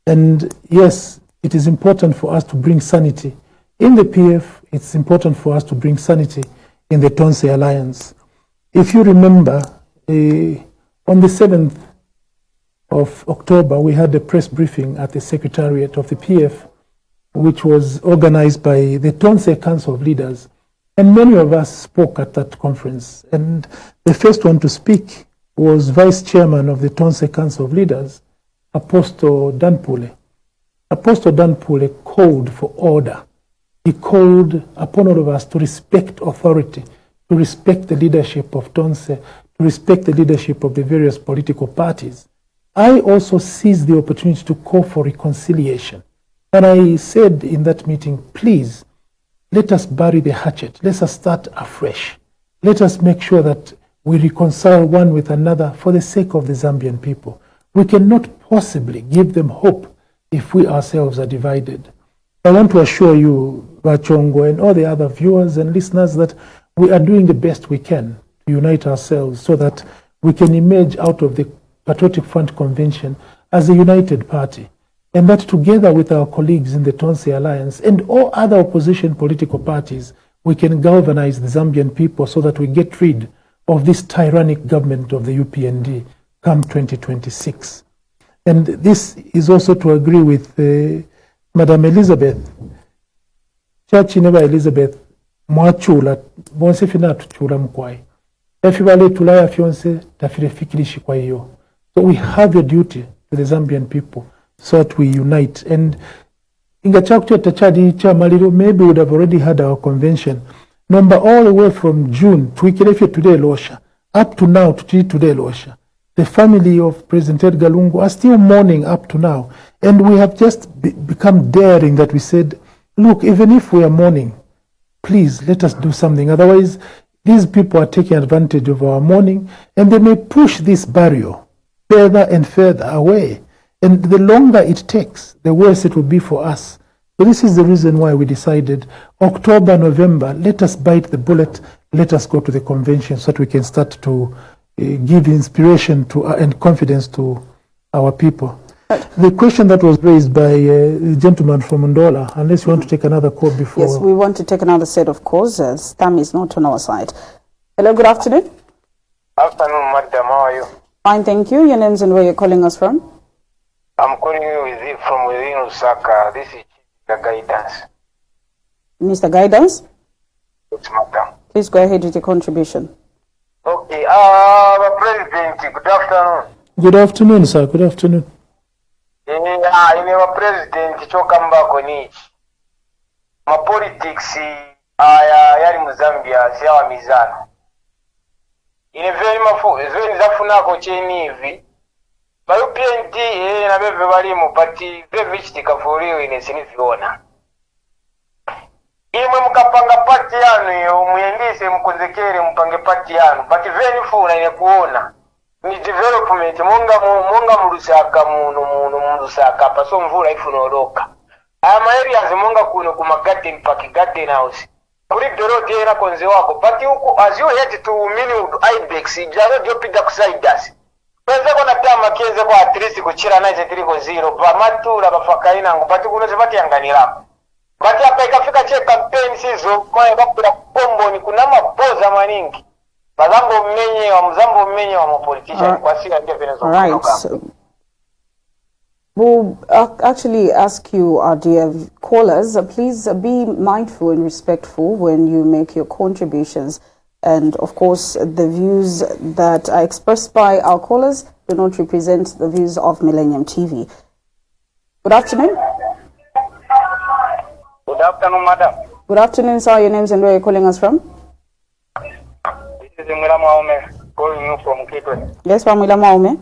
And yes, it is important for us to bring sanity in the PF. It's important for us to bring sanity in the Tonse Alliance. If you remember, on the 7th of October, we had a press briefing at the Secretariat of the PF, which was organized by the Tonse Council of Leaders. And many of us spoke at that conference. And the first one to speak was Vice Chairman of the Tonse Council of Leaders, Apostle Danpule. Apostle Danpule called for order. He called upon all of us to respect authority, to respect the leadership of Tonse, to respect the leadership of the various political parties. I also seized the opportunity to call for reconciliation. And I said in that meeting, please, let us bury the hatchet. Let us start afresh. Let us make sure that we reconcile one with another for the sake of the Zambian people. We cannot possibly give them hope if we ourselves are divided. I want to assure you, Bachongo, and all the other viewers and listeners that we are doing the best we can to unite ourselves so that we can emerge out of the Patriotic Front Convention as a united party, and that together with our colleagues in the Tonse Alliance and all other opposition political parties, we can galvanize the Zambian people so that we get rid of this tyrannic government of the UPND come 2026. And this is also to agree with Madam Elizabeth. Church never Elizabeth mwachula bonse fina tuchula mkwai. Efibale tulaya fionse tafire fikirishi kwa hiyo. So we have a duty to the Zambian people so that we unite. And inga chakutia tachadi cha maliro, maybe we would have already had our convention. Number all the way from June to Ikirefye today Losha, up to now to today Losha. The family of President Edgar Lungu are still mourning up to now. And we have just become daring that we said, look, even if we are mourning, please let us do something. Otherwise, these people are taking advantage of our mourning and they may push this barrier further and further away. And the longer it takes, the worse it will be for us. So this is the reason why we decided October, November, let us bite the bullet, let us go to the convention so that we can start to give inspiration to and confidence to our people. The question that was raised by the gentleman from Ndola, unless you want to take another call before. Yes, we want to take another set of calls as Stam is not on our side. Hello, good afternoon. Afternoon, madam. How are you? Fine, thank you. Your names and where you're calling us from? I'm calling you from within Osaka. This is the guidance. Mr. Guidance? It's madam. Please go ahead with your contribution. Okay, President, good afternoon. Good afternoon, sir. Good afternoon. Ine President chokamba konichi. Ma politics yali mu Zambia siyawa mizano. Ine very zafuna ko chenivi. Ba UPND na bebe bali mu party very chitika for you ine siniviona. Imwe mukapanga party yanu yo muyendise mukonzekere mupange party yanu but very funa ine kuona ni development munga mu Lusaka mu Lusaka paso mvula ifunoloka ama areas munga kuno ku garden park garden house kuri doroti era konze wako but huko as you head to mini ibex jaro jopita kusiders penza kona tama kenze kwa at least kuchira 93.0 bamatura bafakaina ngo but kuno zibati yanganira but hapa ikafika che campaign sizo kwa bakura pombo ni kuna mapoza maningi. Right. So we'll actually ask you, our dear callers, please be mindful and respectful when you make your contributions. And of course, the views that are expressed by our callers do not represent the views of Millennium TV. Good afternoon. Good afternoon, madam. Good afternoon, sir. Your names and where you're calling us from? This is Maume, calling you from Kitwe. Yes, Pamela Maume.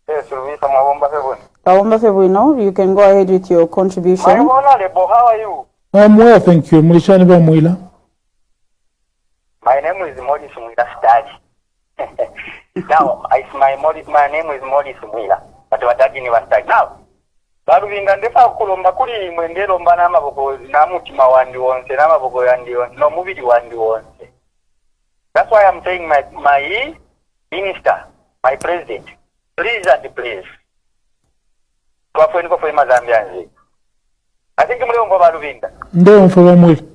Yes, we from Awomba February. Awomba February, no? You can go ahead with your contribution. How are you? I'm well, thank you. Mulishani Mwila. My name is Morris Mwila Stadi. Now, my name is Morris Mwila. But what I didn't was start now. Lubinda ndefa kulomba kuli mwendero mbana amaboko na mutima wandi wonse na amaboko yandi wonse no mubiri wandi wonse. That's why I'm saying my minister, my president, please and please. I think I'm going to Lubinda. Ndio mfwa mwili.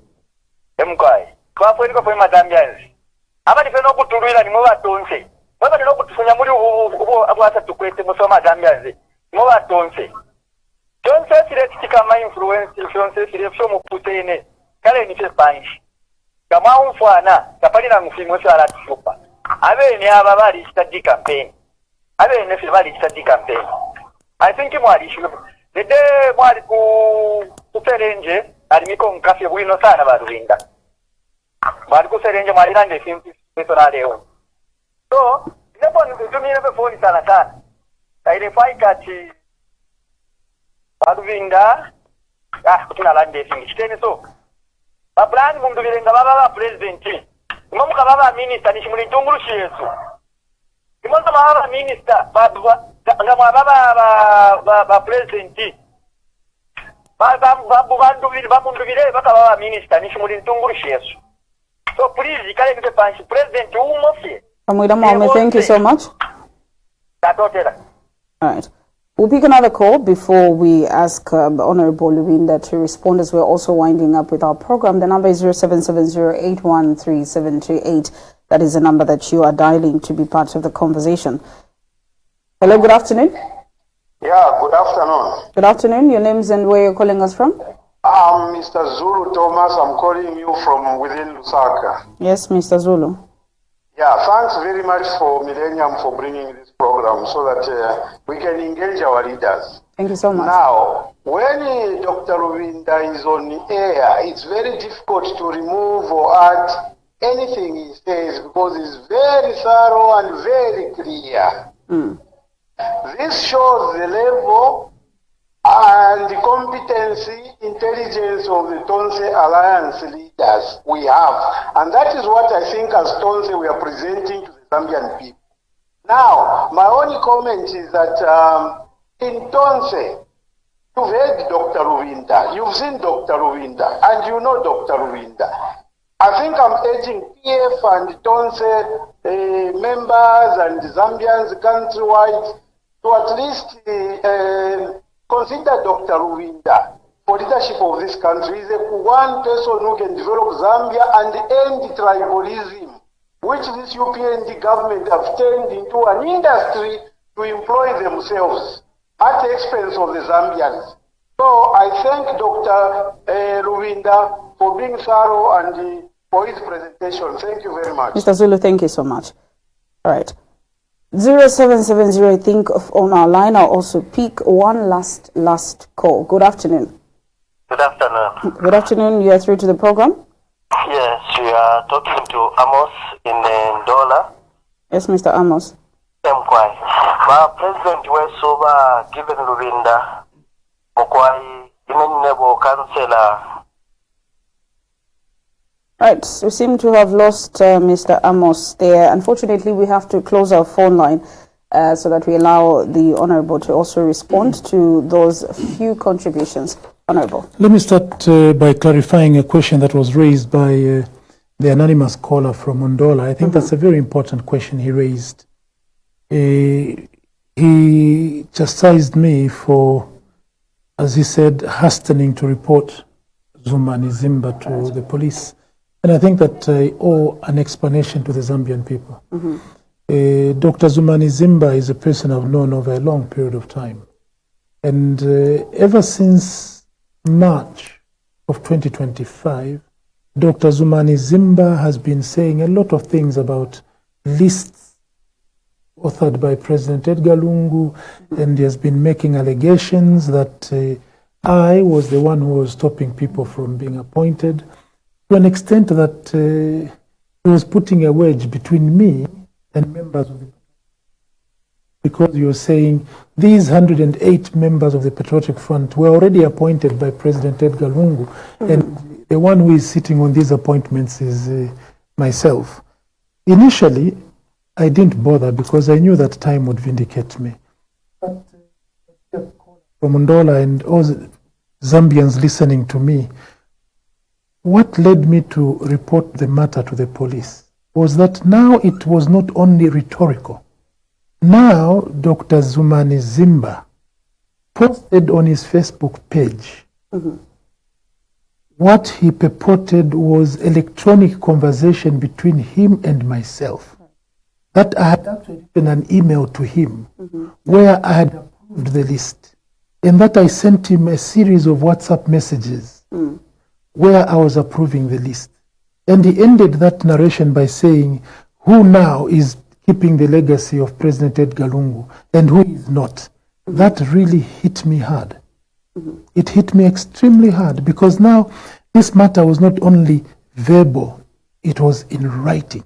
Emkwai. Kwa for Zambians. Aba difeno kutulwira ni mwa Tonse. Baba ndino kutufunya muri abwasa tukwete musoma Zambians. Mwa Tonse. Tonse sire kama influence sire fyo muputene. Kale ni Spanish. Kama umfwana kapali na mfimu sala tufupa. Abe ni aba bali study campaign. Abe ne fe bali study campaign. I think mwali Dede mwali ku Serenje alimiko mkafye bwino sana ba Lubinda. Mwali ku Serenje mwali nande simpi pesona leo. So, ndipo nitumire pe phone sana. Kaile fai kati ba Lubinda kutina lande simpi kitene so. Ba plan mundu bilenga baba president. Ngomuka baba minister nishimuli tungulushi Yesu. Imonza baba minister ngama baba president. Bamundubire bakaba minister nishimuli tungulushi Yesu. So please kale kite panshi president umofye. Amwida Mame, thank you so much. All right. We'll pick another call before we ask Honorable Lubinda to respond, as we're also winding up with our program. The number is 0770813728. That is the number that you are dialing to be part of the conversation. Hello, good afternoon. Yeah, good afternoon. Good afternoon. Your names and where you're calling us from? I'm Mr. Zulu Thomas. I'm calling you from within Lusaka. Yes, Mr. Zulu. Yeah, thanks very much for Millennium for bringing this program so that we can engage our leaders. Thank you so much. Now, when Dr. Lubinda is on the air, it's very difficult to remove or add anything he says because it's very thorough and very clear. This shows the level and the competency, intelligence of the Tonse Alliance leaders we have. And that is what I think as Tonse we are presenting to the Zambian people. Now, my only comment is that in Tonse, you've heard Dr. Lubinda, you've seen Dr. Lubinda, and you know Dr. Lubinda. I think I'm urging PF and Tonse members and Zambians countrywide to at least consider Dr. Lubinda for leadership of this country. He's one person who can develop Zambia and end tribalism, which this UPND government have turned into an industry to employ themselves at the expense of the Zambians. So I thank Dr. Lubinda for being thorough and for his presentation. Thank you very much. Mr. Zulu, thank you so much. All right. 0770, I think, on our line. I'll also pick one last call. Good afternoon. Good afternoon. Good afternoon. You are through to the program? Yes, we are talking to Amos in Ndola. Yes, Mr. Amos. Mkwai. Ma President Wesoba given Lubinda Mkwai Imenebo Councillor. Right, we seem to have lost Mr. Amos there. Unfortunately, we have to close our phone line so that we allow the Honourable to also respond to those few contributions. Honourable. Let me start by clarifying a question that was raised by the anonymous caller from Mondola. I think that's a very important question he raised. He chastised me for, as he said, hastening to report Zuma Nzimba to the police. And I think that I owe an explanation to the Zambian people. Dr. Zuma Nzimba is a person I've known over a long period of time. And ever since March of 2025, Dr. Zuma Nzimba has been saying a lot of things about lists authored by President Edgar Lungu, and he has been making allegations that I was the one who was stopping people from being appointed, to an extent that he was putting a wedge between me and members of the because you were saying these 108 members of the Patriotic Front were already appointed by President Edgar Lungu, and the one who is sitting on these appointments is myself. Initially, I didn't bother because I knew that time would vindicate me. But from Ndola and all Zambians listening to me, what led me to report the matter to the police was that now it was not only rhetorical. Now, Dr. Zuma Nzimba posted on his Facebook page what he purported was electronic conversation between him and myself. That I had actually written an email to him where I had approved the list, and that I sent him a series of WhatsApp messages where I was approving the list. And he ended that narration by saying, who now is keeping the legacy of President Edgar Lungu and who is not. That really hit me hard. It hit me extremely hard because now this matter was not only verbal, it was in writing.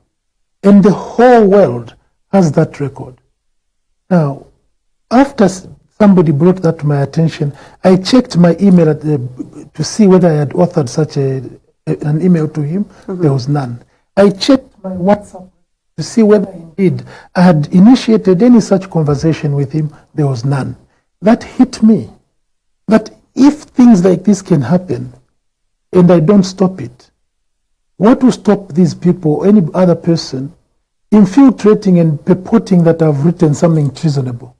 And the whole world has that record. Now, after somebody brought that to my attention, I checked my email to see whether I had authored such an email to him. There was none. I checked my WhatsApp to see whether indeed I had initiated any such conversation with him. There was none. That hit me. That if things like this can happen and I don't stop it, what will stop these people, any other person, infiltrating and purporting that I've written something treasonable?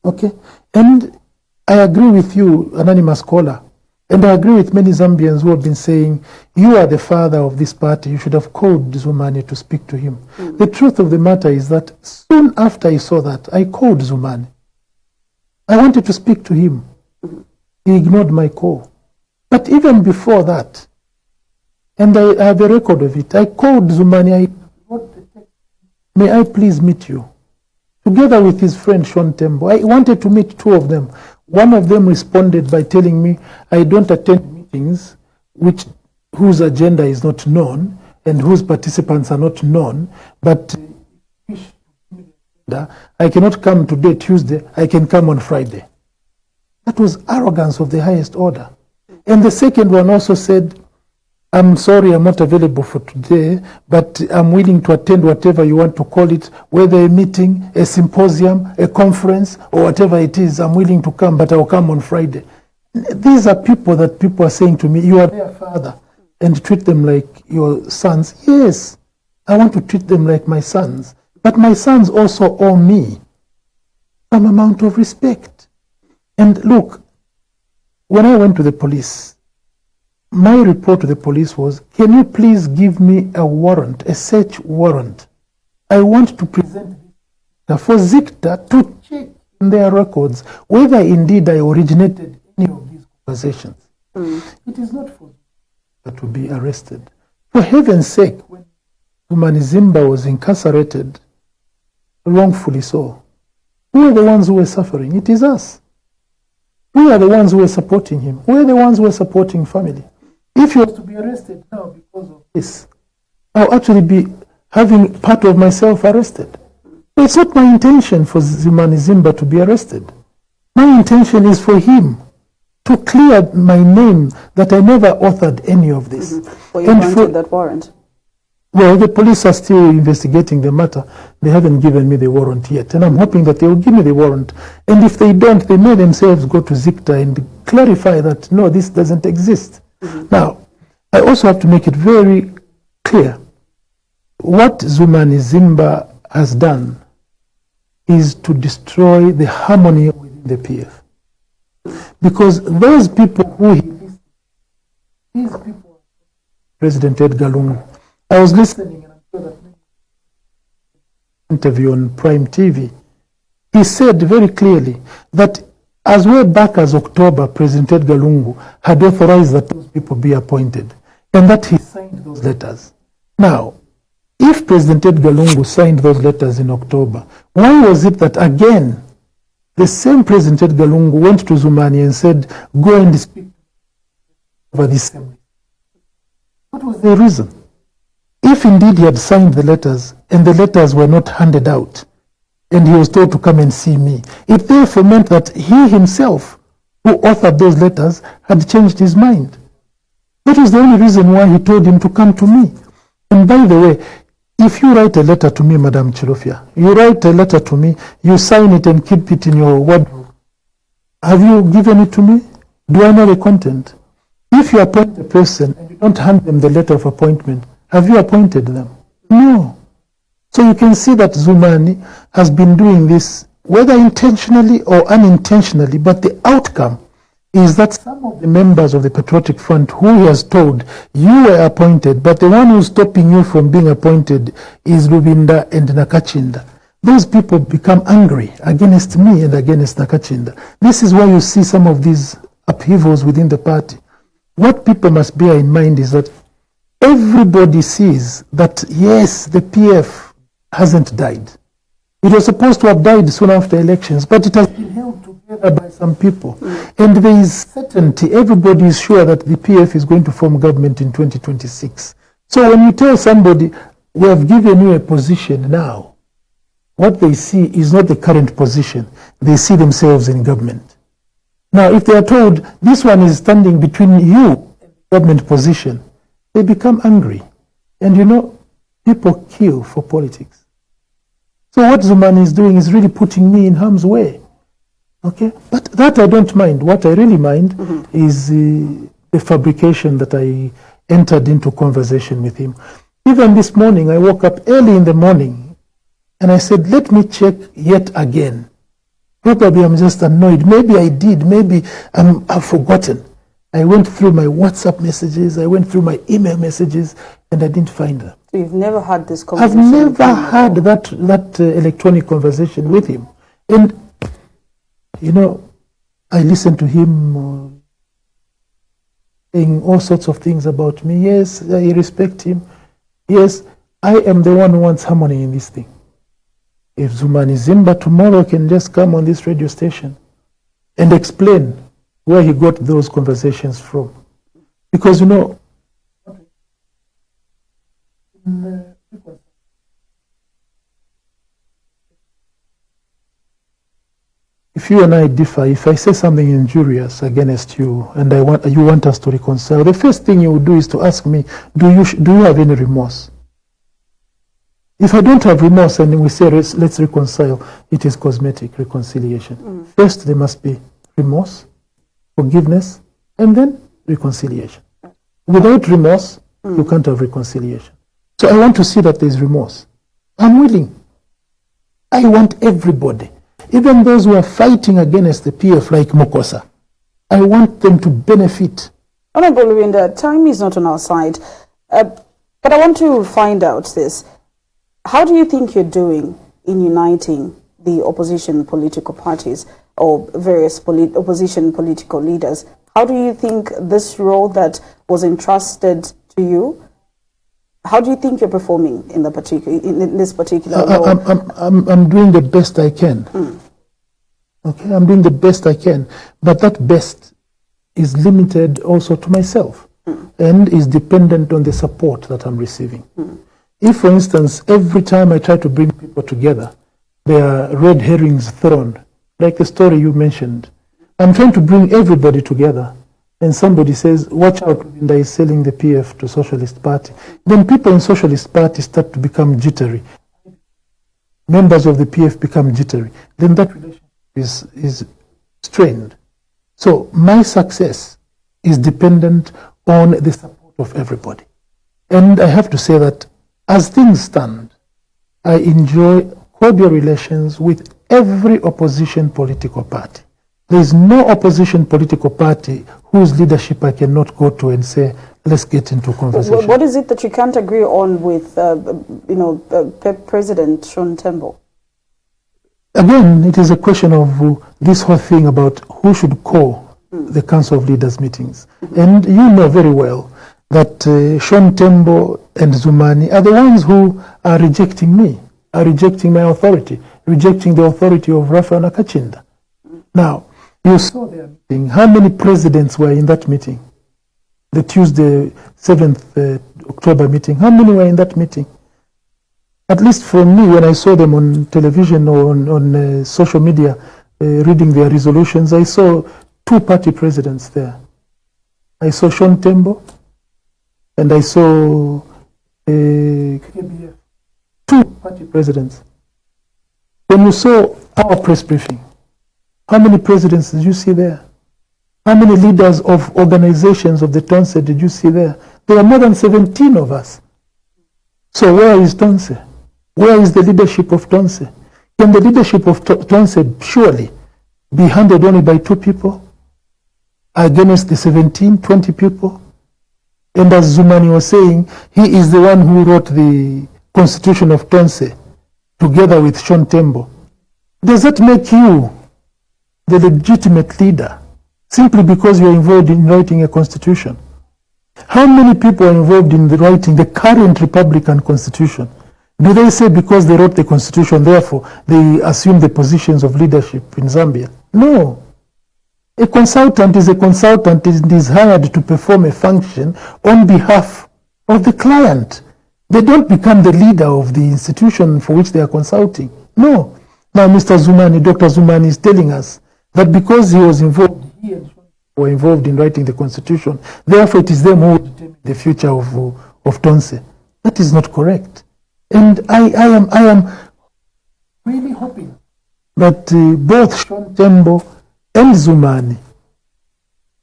Okay? And I agree with you, anonymous caller, and I agree with many Zambians who have been saying, you are the father of this party, you should have called Zumani to speak to him. The truth of the matter is that soon after I saw that, I called Zumani. I wanted to speak to him. He ignored my call. But even before that, and I have a record of it, I called Zumani, I wrote the text, may I please meet you? Together with his friend Sean Tembo. I wanted to meet two of them. One of them responded by telling me, I don't attend meetings whose agenda is not known and whose participants are not known, but I cannot come today, Tuesday, I can come on Friday. That was arrogance of the highest order. And the second one also said, I'm sorry I'm not available for today, but I'm willing to attend whatever you want to call it, whether a meeting, a symposium, a conference, or whatever it is, I'm willing to come, but I'll come on Friday. These are people that people are saying to me, you are their father, and treat them like your sons. Yes, I want to treat them like my sons, but my sons also owe me some amount of respect. And look, when I went to the police, my report to the police was, can you please give me a warrant, a search warrant? I want to present for Zicta to check in their records whether indeed I originated any of these conversations. It is not for Zicta to be arrested. For heaven's sake, when Zumani Zimba was incarcerated, wrongfully so, who are the ones who were suffering? It is us. We are the ones who were supporting him. We are the ones who were supporting family. If he was to be arrested now because of this, I'll actually be having part of myself arrested. But it's not my intention for Zumani Zimba to be arrested. My intention is for him to clear my name that I never authored any of this. Well, you granted that warrant? Well, the police are still investigating the matter. They haven't given me the warrant yet. And I'm hoping that they will give me the warrant. And if they don't, they may themselves go to Zicta and clarify that, no, this doesn't exist. Now, I also have to make it very clear. What Zumani Zimba has done is to destroy the harmony within the PF. Because those people who these people, President Edgar Lungu, I was listening and I'm sure that interview on Prime TV, he said very clearly that as way back as October, President Edgar Lungu had authorized that those people be appointed and that he signed those letters. Now, if President Edgar Lungu signed those letters in October, why was it that again, the same President Edgar Lungu went to Zumani and said, go and speak over this assembly? What was the reason? If indeed he had signed the letters and the letters were not handed out, and he was told to come and see me, it therefore meant that he himself, who authored those letters, had changed his mind. That was the only reason why he told him to come to me. And by the way, if you write a letter to me, Madam Chilofia, you write a letter to me, you sign it and keep it in your wardrobe. Have you given it to me? Do I know the content? If you appoint a person and you don't hand them the letter of appointment, have you appointed them? No. So you can see that Zumani has been doing this, whether intentionally or unintentionally, but the outcome is that some of the members of the Patriotic Front who he has told, you were appointed, but the one who's stopping you from being appointed is Lubinda and Nakachinda. Those people become angry against me and against Nakachinda. This is why you see some of these upheavals within the party. What people must bear in mind is that everybody sees that, yes, the PF hasn't died. It was supposed to have died soon after elections, but it has been held together by some people. And there is certainty, everybody is sure that the PF is going to form government in 2026. So when you tell somebody, we have given you a position now, what they see is not the current position. They see themselves in government. Now, if they are told this one is standing between you and the government position, they become angry. And you know, people kill for politics. So what Zumani is doing is really putting me in harm's way. Okay? But that I don't mind. What I really mind is the fabrication that I entered into conversation with him. Even this morning, I woke up early in the morning and I said, let me check yet again. Probably I'm just annoyed. Maybe I did. Maybe I've forgotten. I went through my WhatsApp messages. I went through my email messages, and I didn't find her. So you've never had this conversation? I've never had that electronic conversation with him. And, you know, I listened to him saying all sorts of things about me. Yes, I respect him. Yes, I am the one who wants harmony in this thing. If Zumani Zimba tomorrow can just come on this radio station and explain where he got those conversations from. Because, you know, if you and I differ, if I say something injurious against you and you want us to reconcile, the first thing you would do is to ask me, do you have any remorse? If I don't have remorse and we say let's reconcile, it is cosmetic reconciliation. First there must be remorse, forgiveness, and then reconciliation. Without remorse, you can't have reconciliation. So I want to see that there is remorse. I'm willing. I want everybody, even those who are fighting against the PF like Mokosa, I want them to benefit. Honorable Lubinda, time is not on our side, but I want to find out this. How do you think you're doing in uniting the opposition political parties or various opposition political leaders? How do you think this role that was entrusted to you, how do you think you're performing in this particular role? I'm doing the best I can. Okay, I'm doing the best I can, but that best is limited also to myself and is dependent on the support that I'm receiving. If, for instance, every time I try to bring people together, there are red herrings thrown, like the story you mentioned. I'm trying to bring everybody together, and somebody says, watch out, Lubinda is selling the PF to Socialist Party. Then people in Socialist Party start to become jittery. Members of the PF become jittery. Then that relationship is strained. So my success is dependent on the support of everybody. And I have to say that as things stand, I enjoy cordial relations with every opposition political party. There is no opposition political party whose leadership I cannot go to and say, let's get into conversation. What is it that you can't agree on with, President Sean Tembo? Again, it is a question of this whole thing about who should call the Council of Leaders meetings. And you know very well that Sean Tembo and Zumani are the ones who are rejecting me, are rejecting my authority, rejecting the authority of Rafael Nakachinda. Now, you saw their meeting. How many presidents were in that meeting? The Tuesday, 7th October meeting. How many were in that meeting? At least for me, when I saw them on television or on social media reading their resolutions, I saw 2 party presidents there. I saw Sean Tembo and I saw KBF. 2 party presidents. When you saw our press briefing, how many presidents did you see there? How many leaders of organizations of the Tonse did you see there? There are more than 17 of us. So where is Tonse? Where is the leadership of Tonse? Can the leadership of Tonse surely be handled only by 2 people against the 17, 20 people? And as Zumani was saying, he is the one who wrote the constitution of Tonse together with Sean Tembo. Does that make you the legitimate leader simply because you are involved in writing a constitution? How many people are involved in writing the current Republican Constitution? Do they say because they wrote the Constitution, therefore they assume the positions of leadership in Zambia? No. A consultant is a consultant and is hired to perform a function on behalf of the client. They don't become the leader of the institution for which they are consulting. No. Now, Mr. Zumani, Dr. Zumani is telling us that because he was involved, he and Sean were involved in writing the constitution, therefore it is them who determine the future of Tonse. That is not correct. And I am really hoping that both Sean Tembo and Zumani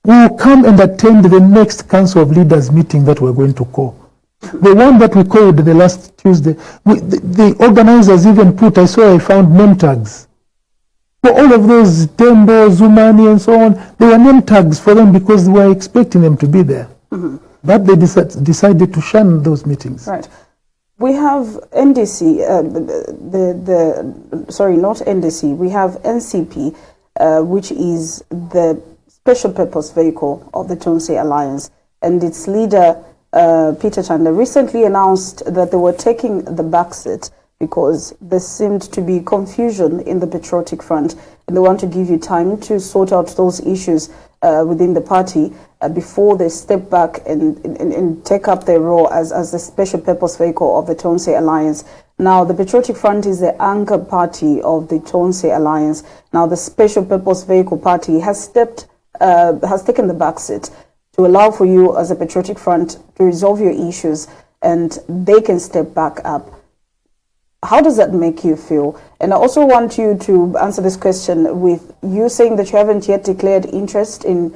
will come and attend the next Council of Leaders meeting that we're going to call. The one that we called the last Tuesday, the organizers even put, I found name tags. For all of those, Tembo, Zumani and so on, there were name tags for them because we were expecting them to be there. But they decided to shun those meetings. Right. We have NDC, not NDC, we have NCP, which is the special purpose vehicle of the Tonse Alliance, and its leader, Peter Chanda, recently announced that they were taking the back seat because there seemed to be confusion in the Patriotic Front, and they want to give you time to sort out those issues within the party before they step back and take up their role as the special purpose vehicle of the Tonse Alliance. Now, the Patriotic Front is the anchor party of the Tonse Alliance. Now, the special purpose vehicle party has taken the back seat to allow for you as a Patriotic Front to resolve your issues, and they can step back up. How does that make you feel? And I also want you to answer this question with you saying that you haven't yet declared interest in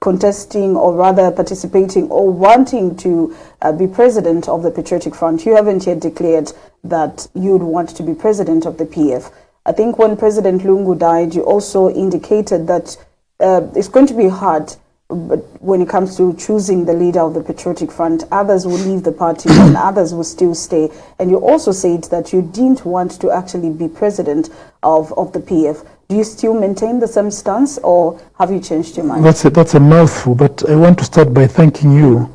contesting, or rather participating or wanting to be president of the Patriotic Front. You haven't yet declared that you'd want to be president of the PF. I think when President Lungu died, you also indicated that it's going to be hard, but when it comes to choosing the leader of the Patriotic Front, others will leave the party and others will still stay. And you also said that you didn't want to actually be president of the PF. Do you still maintain the same stance, or have you changed your mind? That's a mouthful, but I want to start by thanking you.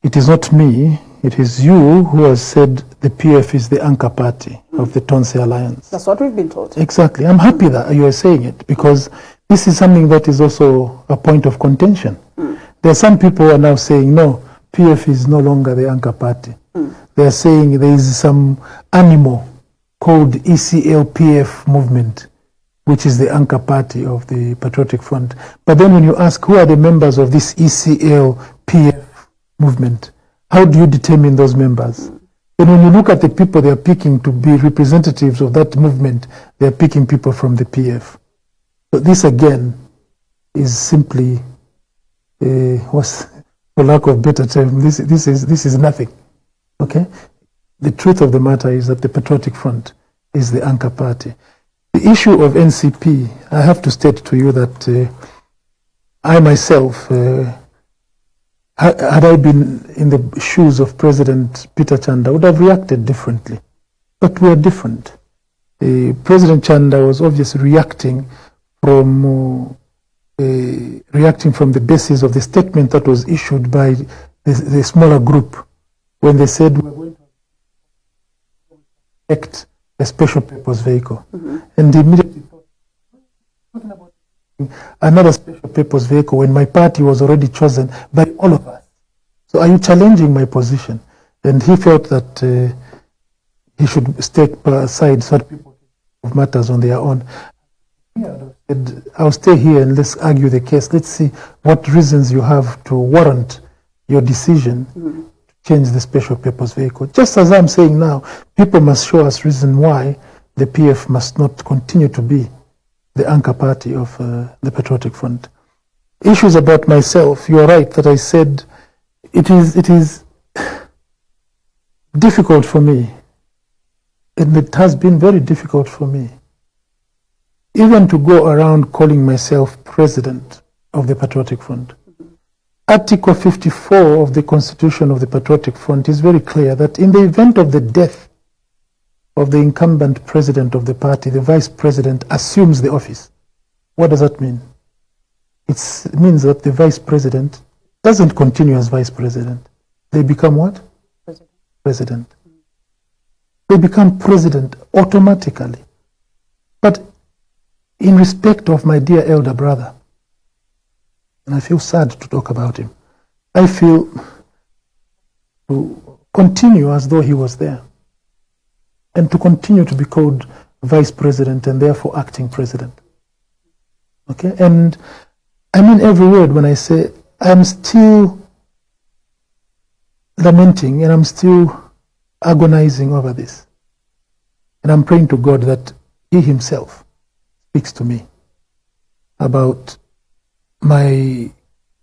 It is not me, it is you who has said the PF is the anchor party of the Tonse Alliance. That's what we've been told. Exactly. I'm happy that you are saying it, because this is something that is also a point of contention. There are some people who are now saying, no, PF is no longer the anchor party. They are saying there is some animal called ECL-PF movement, which is the anchor party of the Patriotic Front. But then when you ask who are the members of this ECL-PF movement, how do you determine those members? And when you look at the people they are picking to be representatives of that movement, they are picking people from the PF. So this again is simply, for lack of better term, this is nothing. Okay? The truth of the matter is that the Patriotic Front is the anchor party. The issue of NCP, I have to state to you that I myself, had I been in the shoes of President Peter Chanda, would have reacted differently. But we are different. President Chanda was obviously reacting from the basis of the statement that was issued by the smaller group when they said we're going to elect a special purpose vehicle. And immediately thought, talking about another special purpose vehicle when my party was already chosen by all of us. So are you challenging my position? And he felt that he should step aside so that people can matters on their own. And I'll stay here and let's argue the case. Let's see what reasons you have to warrant your decision to change the special purpose vehicle. Just as I'm saying now, people must show us reason why the PF must not continue to be the anchor party of the Patriotic Front. Issues about myself, you are right that I said it is difficult for me, and it has been very difficult for me even to go around calling myself president of the Patriotic Front. Article 54 of the Constitution of the Patriotic Front is very clear that in the event of the death of the incumbent president of the party, the vice president assumes the office. What does that mean? It means that the vice president doesn't continue as vice president. They become what? President. They become president automatically. But in respect of my dear elder brother, and I feel sad to talk about him, I feel to continue as though he was there, and to continue to be called vice president and therefore acting president. Okay, and I mean every word when I say I'm still lamenting and I'm still agonizing over this. And I'm praying to God that He Himself speaks to me about my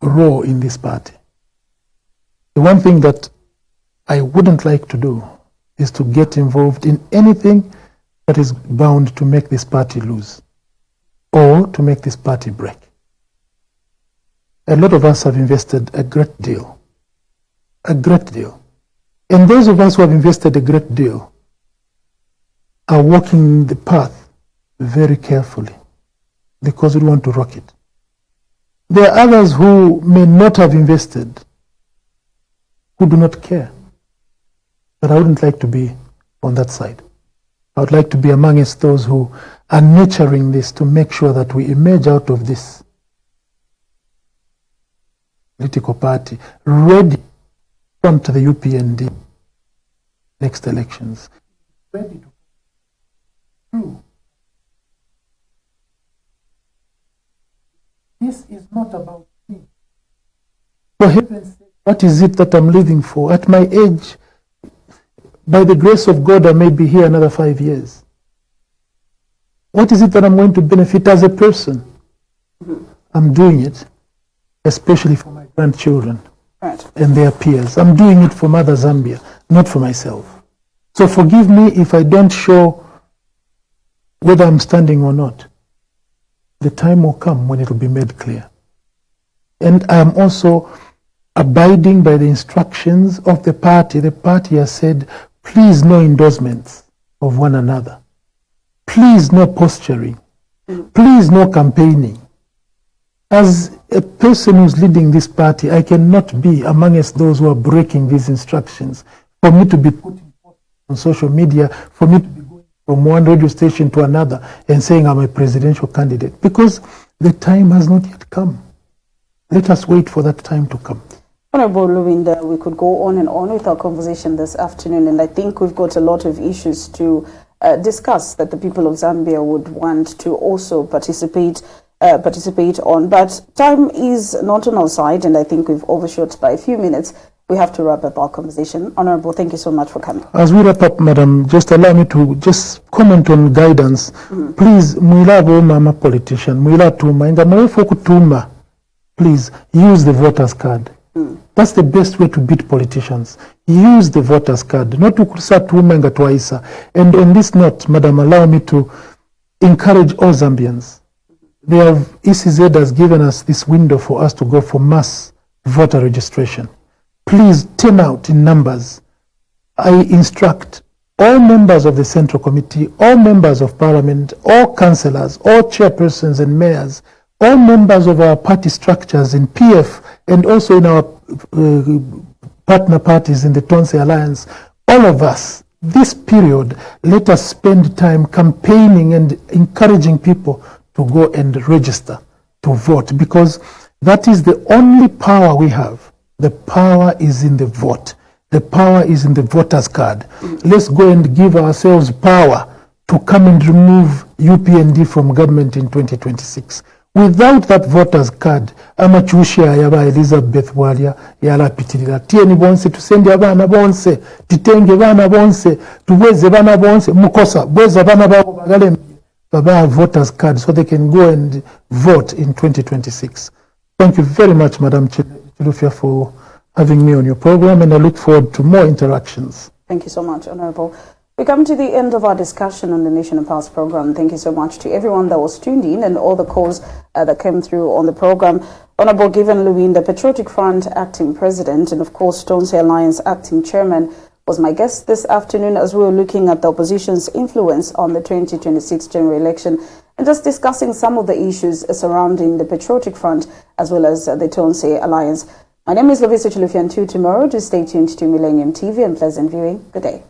role in this party. The one thing that I wouldn't like to do is to get involved in anything that is bound to make this party lose or to make this party break. A lot of us have invested a great deal. A great deal. And those of us who have invested a great deal are walking the path very carefully because we want to rock it. There are others who may not have invested, who do not care. But I wouldn't like to be on that side. I would like to be amongst those who are nurturing this to make sure that we emerge out of this political party ready to come to the UPND next elections. Ready to do. This is not about me. For heaven's sake, what is it that I'm living for? At my age, by the grace of God, I may be here another 5 years. What is it that I'm going to benefit as a person? I'm doing it, especially for my grandchildren and their peers. I'm doing it for Mother Zambia, not for myself. So forgive me if I don't show whether I'm standing or not. The time will come when it will be made clear. And I am also abiding by the instructions of the party. The party has said, please no endorsements of one another. Please no posturing. Please no campaigning. As a person who's leading this party, I cannot be amongst those who are breaking these instructions. For me to be putting on social media, for me to be going from one radio station to another and saying I'm a presidential candidate, because the time has not yet come. Let us wait for that time to come. Honorable Lubinda, we could go on and on with our conversation this afternoon, and I think we've got a lot of issues to discuss that the people of Zambia would want to also participate on. But time is not on our side, and I think we've overshot by a few minutes. We have to wrap up our conversation. Honorable, thank you so much for coming. As we wrap up, Madam, just allow me to just comment on guidance. Please, mwilabo mama politician, mwila tuma, inga mwefu kutuma, please use the voters card. That's the best way to beat politicians. Use the voters card, not to kusa tuma inga twaisa. And on this note, Madam, allow me to encourage all Zambians. ECZ has given us this window for us to go for mass voter registration. Please turn out in numbers. I instruct all members of the Central Committee, all members of Parliament, all councillors, all chairpersons and mayors, all members of our party structures in PF and also in our partner parties in the Tonse Alliance, all of us, this period, let us spend time campaigning and encouraging people to go and register to vote, because that is the only power we have. The power is in the vote. The power is in the voters card. Let's go and give ourselves power to come and remove UPND from government in 2026. Without that voters card, amachushia yaba Elizabeth Walia yala pitirira. Tieni bonse tusende abana bonse, titenge bana bonse, tuweze bana bonse, mukosa, bweza bana babo bagale baba voters card so they can go and vote in 2026. Thank you very much, Madam Chilufya, for having me on your program, and I look forward to more interactions. Thank you so much, Honorable. We come to the end of our discussion on the Nation and Past program. Thank you so much to everyone that was tuned in and all the calls that came through on the program. Honorable Given Lubinda, the Patriotic Front Acting President, and of course Tonse Alliance Acting Chairman, was my guest this afternoon as we were looking at the opposition's influence on the 2026 general election and just discussing some of the issues surrounding the Patriotic Front as well as the Tonse Alliance. My name is Lubinda. Until tomorrow, just stay tuned to Millennium TV and pleasant viewing. Good day.